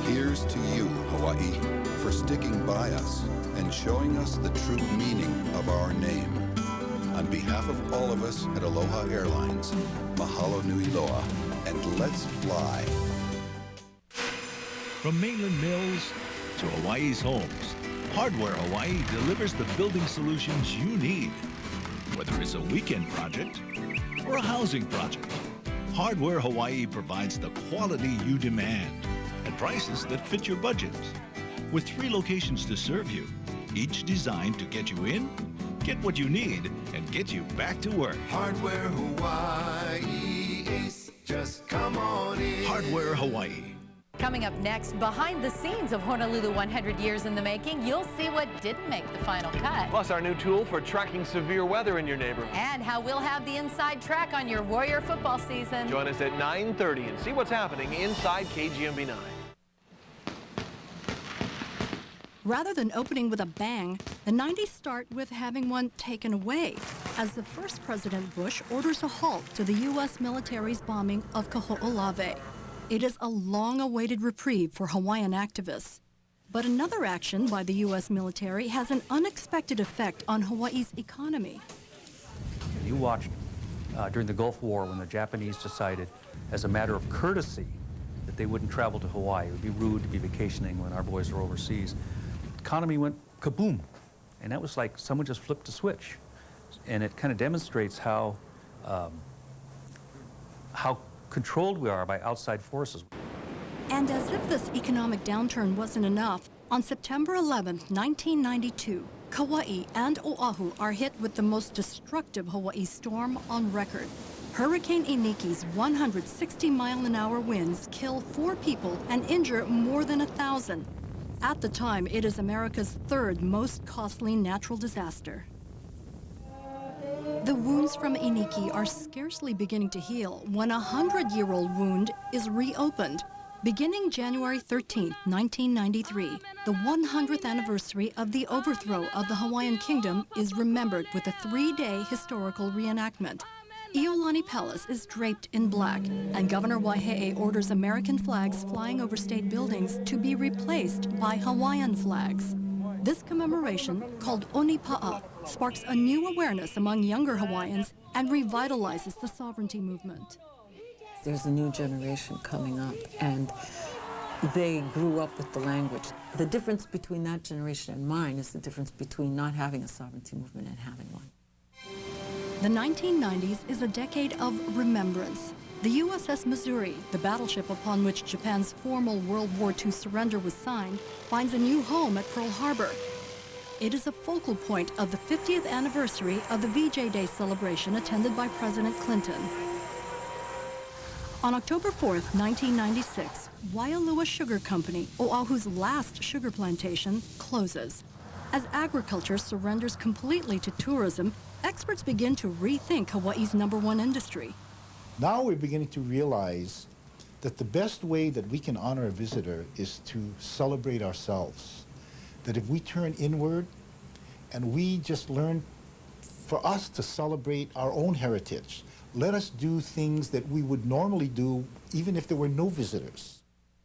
Here's to you, Hawaii, for sticking by us and showing us the true meaning of our name. On behalf of all of us at Aloha Airlines, mahalo nui loa, and let's fly. From mainland mills to Hawaii's homes, Hardware Hawaii delivers the building solutions you need. Whether it's a weekend project or a housing project, Hardware Hawaii provides the quality you demand at prices that fit your budget. With 3 locations to serve you, each designed to get you in, get what you need, and get you back to work. Hardware Hawaii, Ace, just come on in. Hardware Hawaii. Coming up next, behind the scenes of Honolulu 100 years in the making, you'll see what didn't make the final cut. Plus our new tool for tracking severe weather in your neighborhood. And how we'll have the inside track on your Warrior football season. Join us at 9:30 and see what's happening inside KGMB 9. Rather than opening with a bang, the 90s start with having one taken away, as the first President Bush orders a halt to the U.S. military's bombing of Kaho'olawe. It is a long-awaited reprieve for Hawaiian activists. But another action by the U.S. military has an unexpected effect on Hawaii's economy. You watched during the Gulf War when the Japanese decided, as a matter of courtesy, that they wouldn't travel to Hawaii. It would be rude to be vacationing when our boys are overseas. The economy went kaboom. And that was like someone just flipped a switch. And it kind of demonstrates how controlled we are by outside forces. And as if this economic downturn wasn't enough, on September 11, 1992, Kauai and Oahu are hit with the most destructive Hawaii storm on record. Hurricane Iniki's 160-mile-an-hour winds kill 4 people and injure more than 1,000. At the time, it is America's 3rd most costly natural disaster. The wounds from Iniki are scarcely beginning to heal when a 100-year-old wound is reopened. Beginning January 13, 1993, the 100th anniversary of the overthrow of the Hawaiian Kingdom is remembered with a 3-day historical reenactment. Iolani Palace is draped in black, and Governor Waihe'e orders American flags flying over state buildings to be replaced by Hawaiian flags. This commemoration, called Onipa'a, sparks a new awareness among younger Hawaiians and revitalizes the sovereignty movement. There's a new generation coming up, and they grew up with the language. The difference between that generation and mine is the difference between not having a sovereignty movement and having one. The 1990s is a decade of remembrance. The USS Missouri, the battleship upon which Japan's formal World War II surrender was signed, finds a new home at Pearl Harbor. It is a focal point of the 50th anniversary of the VJ Day celebration attended by President Clinton. On October 4th, 1996, Waialua Sugar Company, Oahu's last sugar plantation, closes. As agriculture surrenders completely to tourism, experts begin to rethink Hawaii's #1 industry. Now we're beginning to realize that the best way that we can honor a visitor is to celebrate ourselves. That if we turn inward and we just learn for us to celebrate our own heritage, let us do things that we would normally do even if there were no visitors.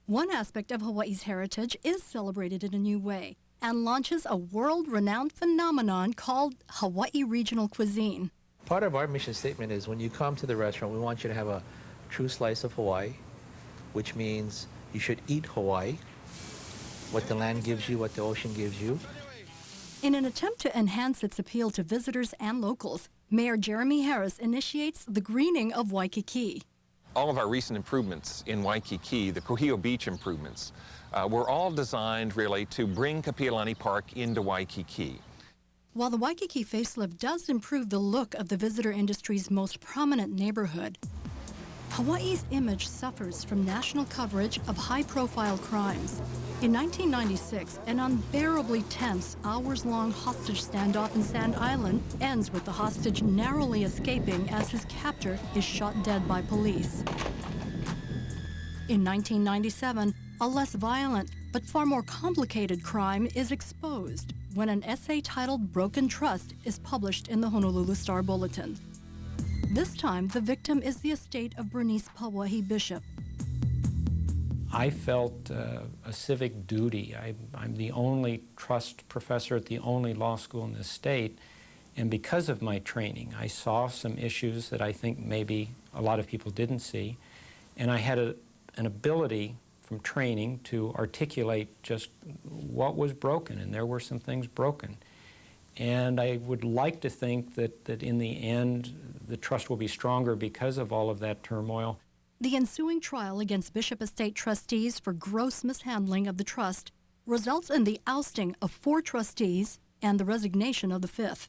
One aspect of Hawaii's heritage is celebrated in a new way and launches a world-renowned phenomenon called Hawaii Regional Cuisine. Part of our mission statement is when you come to the restaurant, we want you to have a true slice of Hawaii, which means you should eat Hawaii, what the land gives you, what the ocean gives you. In an attempt to enhance its appeal to visitors and locals, Mayor Jeremy Harris initiates the greening of Waikiki. All of our recent improvements in Waikiki, the Kuhio Beach improvements, were all designed really to bring Kapiolani Park into Waikiki. While the Waikiki facelift does improve the look of the visitor industry's most prominent neighborhood, Hawaii's image suffers from national coverage of high-profile crimes. In 1996, an unbearably tense, hours-long hostage standoff in Sand Island ends with the hostage narrowly escaping as his captor is shot dead by police. In 1997, a less violent but far more complicated crime is exposed when an essay titled Broken Trust is published in the Honolulu Star Bulletin. This time, the victim is the estate of Bernice Pawahi Bishop. I felt a civic duty. I'm the only trust professor at the only law school in the state, and because of my training, I saw some issues that I think maybe a lot of people didn't see, and I had an ability from training to articulate just what was broken, and there were some things broken. And I would like to think that in the end, the trust will be stronger because of all of that turmoil. The ensuing trial against Bishop Estate trustees for gross mishandling of the trust results in the ousting of 4 trustees and the resignation of the 5th.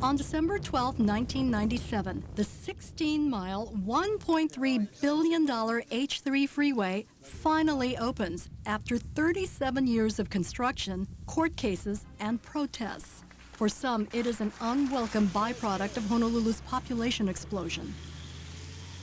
On December 12, 1997, the 16-mile, $1.3 billion H3 freeway finally opens after 37 years of construction, court cases, and protests. For some, it is an unwelcome byproduct of Honolulu's population explosion.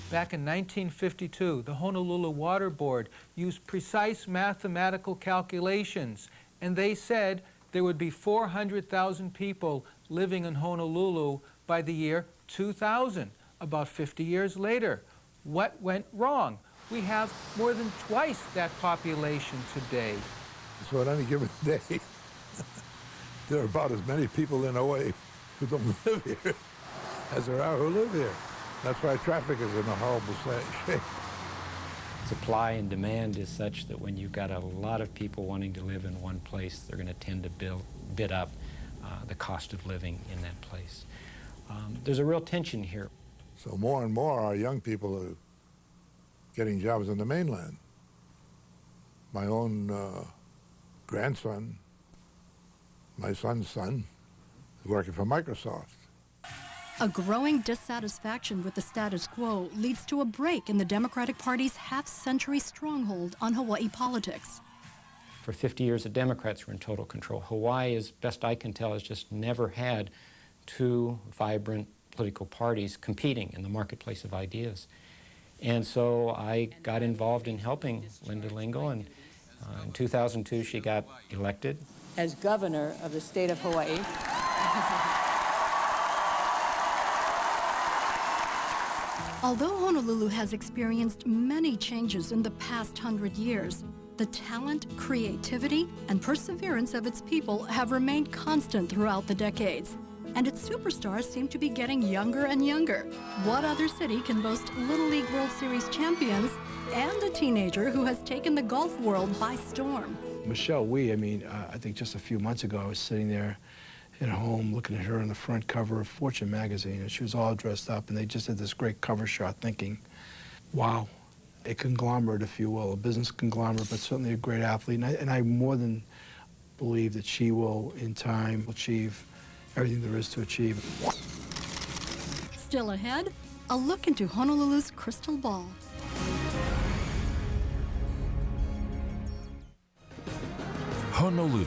Back in 1952, the Honolulu Water Board used precise mathematical calculations, and they said there would be 400,000 people living in Honolulu by the year 2000, about 50 years later. What went wrong? we have more than twice that population today. So on any given day, there are about as many people in Hawaii who don't live here as there are who live here. That's why traffic is in a horrible shape. Supply and demand is such that when you've got a lot of people wanting to live in one place, they're going to tend to bid up the cost of living in that place. There's a real tension here. So more and more our young people are getting jobs on the mainland. My own grandson, my son's son, is working for Microsoft. A growing dissatisfaction with the status quo leads to a break in the Democratic Party's half-century stronghold on Hawaii politics. For 50 years, the Democrats were in total control. Hawaii, as best I can tell, has just never had two vibrant political parties competing in the marketplace of ideas. And so I got involved in helping Linda Lingle, and in 2002 she got elected. As governor of the state of Hawaii. Although Honolulu has experienced many changes in the past 100 years, the talent, creativity, and perseverance of its people have remained constant throughout the decades. And its superstars seem to be getting younger and younger. What other city can boast Little League World Series champions and a teenager who has taken the golf world by storm? Michelle Wee, I think just a few months ago I was sitting there at home looking at her on the front cover of Fortune magazine, and she was all dressed up, and they just had this great cover shot, thinking, wow, a conglomerate, if you will, a business conglomerate, but certainly a great athlete. And I more than believe that she will, in time, achieve everything there is to achieve. Still ahead, a look into Honolulu's crystal ball. Honolulu,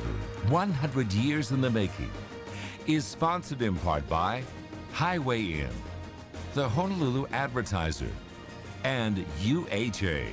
100 years in the making, is sponsored in part by Highway Inn, the Honolulu Advertiser, and UHA.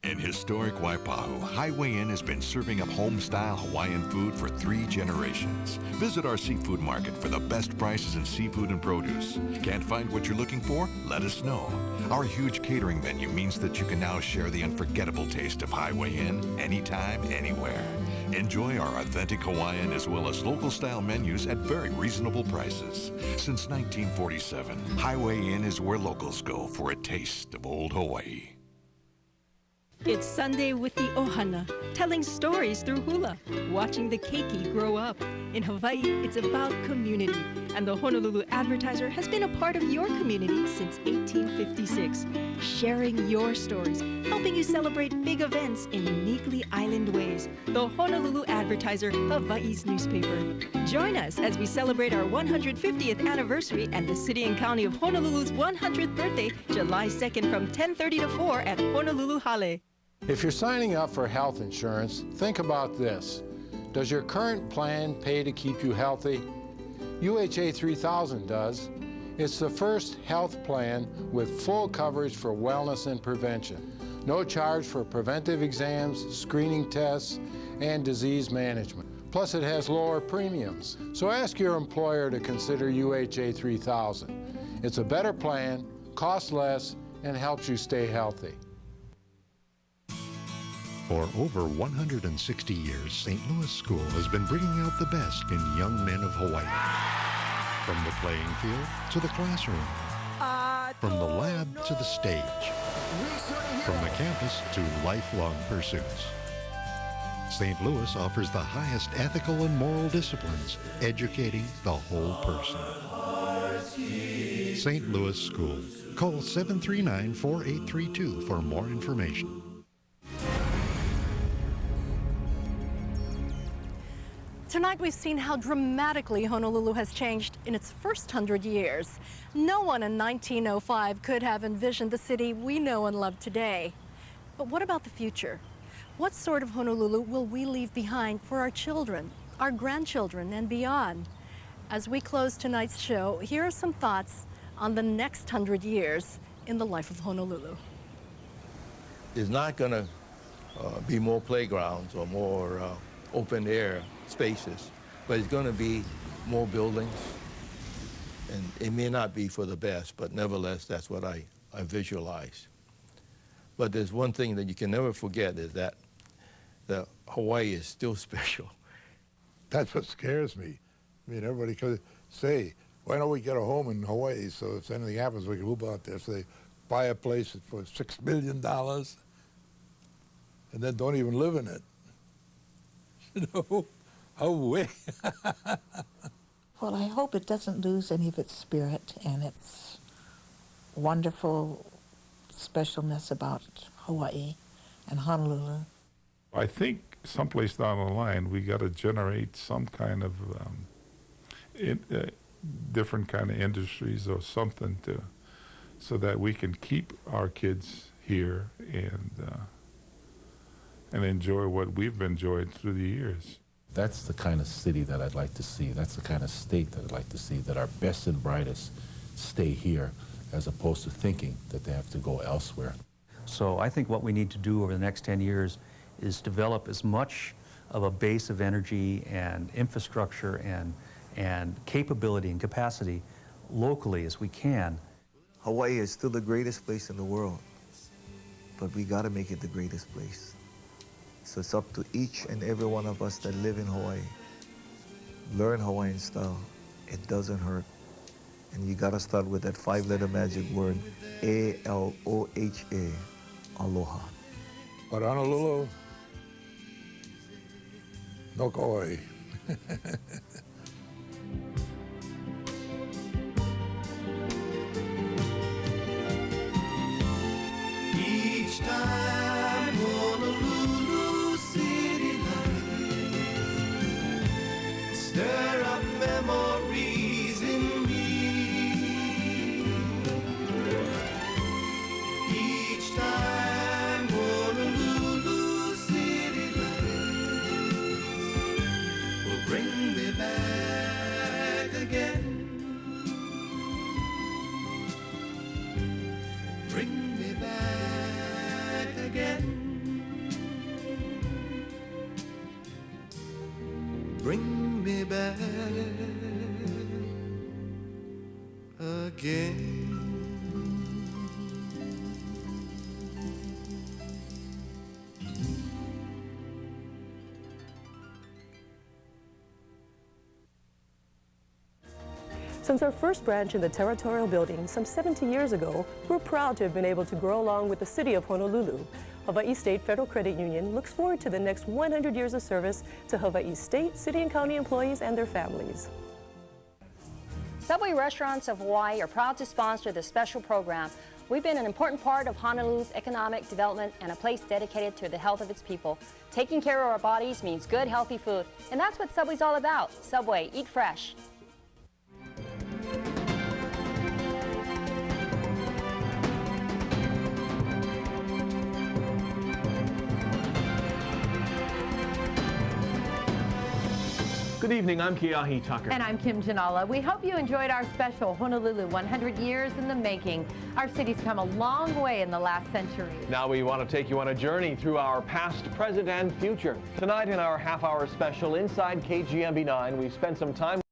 In historic Waipahu, Highway Inn has been serving up home-style Hawaiian food for 3 generations. Visit our seafood market for the best prices in seafood and produce. Can't find what you're looking for? Let us know. Our huge catering menu means that you can now share the unforgettable taste of Highway Inn anytime, anywhere. Enjoy our authentic Hawaiian as well as local-style menus at very reasonable prices. Since 1947, Highway Inn is where locals go for a taste of old Hawaii. It's Sunday with the Ohana, telling stories through hula, watching the keiki grow up. In Hawaii, it's about community, and the Honolulu Advertiser has been a part of your community since 1856, sharing your stories, helping you celebrate big events in uniquely island ways. The Honolulu Advertiser, Hawaii's newspaper. Join us as we celebrate our 150th anniversary and the City and County of Honolulu's 100th birthday, July 2nd from 10:30 to 4 at Honolulu Hale. If you're signing up for health insurance, think about this. Does your current plan pay to keep you healthy? UHA 3000 does. It's the first health plan with full coverage for wellness and prevention. No charge for preventive exams, screening tests, and disease management. Plus, it has lower premiums. So ask your employer to consider UHA 3000. It's a better plan, costs less, and helps you stay healthy. For over 160 years, St. Louis School has been bringing out the best in young men of Hawaii. From the playing field to the classroom. From the lab to the stage. From the campus to lifelong pursuits. St. Louis offers the highest ethical and moral disciplines, educating the whole person. St. Louis School. Call 739-4832 for more information. Tonight we've seen how dramatically Honolulu has changed in its first 100 years. No one in 1905 could have envisioned the city we know and love today. But what about the future? What sort of Honolulu will we leave behind for our children, our grandchildren, and beyond? As we close tonight's show, here are some thoughts on the next 100 years in the life of Honolulu. There's not going to be more playgrounds or more open air spaces, but it's going to be more buildings, and it may not be for the best, but nevertheless, that's what I I visualize. But there's one thing that you can never forget is that Hawaii is still special. That's what scares me. I mean, everybody could say, why don't we get a home in Hawaii so if anything happens, we can move out there. So they buy a place for $6 million and then don't even live in it. You know, Hawaii. Well, I hope it doesn't lose any of its spirit and its wonderful specialness about Hawaii and Honolulu. I think someplace down the line we got to generate some kind of different kind of industries or something so that we can keep our kids here and enjoy what we've enjoyed through the years. That's the kind of city that I'd like to see. That's the kind of state that I'd like to see, that our best and brightest stay here as opposed to thinking that they have to go elsewhere. So I think what we need to do over the next 10 years is develop as much of a base of energy and infrastructure and capability and capacity locally as we can. Hawaii is still the greatest place in the world, but we got to make it the greatest place. So it's up to each and every one of us that live in Hawaii. Learn Hawaiian style. It doesn't hurt. And you got to start with that 5-letter magic word, A-L-O-H-A, aloha. But Honolulu, no koi. Each time Honolulu city lights stir up memories in me. Each time Honolulu city lights will bring me back again. Bring me back again. Bring me back again. Since our first branch in the territorial building some 70 years ago, we're proud to have been able to grow along with the city of Honolulu. Hawaii State Federal Credit Union looks forward to the next 100 years of service to Hawaii State, city and county employees and their families. Subway Restaurants of Hawaii are proud to sponsor this special program. We've been an important part of Honolulu's economic development and a place dedicated to the health of its people. Taking care of our bodies means good, healthy food, and that's what Subway's all about. Subway, eat fresh. Good evening, I'm Keahi Tucker. And I'm Kim Janala. We hope you enjoyed our special Honolulu 100 Years in the Making. Our city's come a long way in the last century. Now we want to take you on a journey through our past, present, and future. Tonight in our half-hour special Inside KGMB 9, we spent some time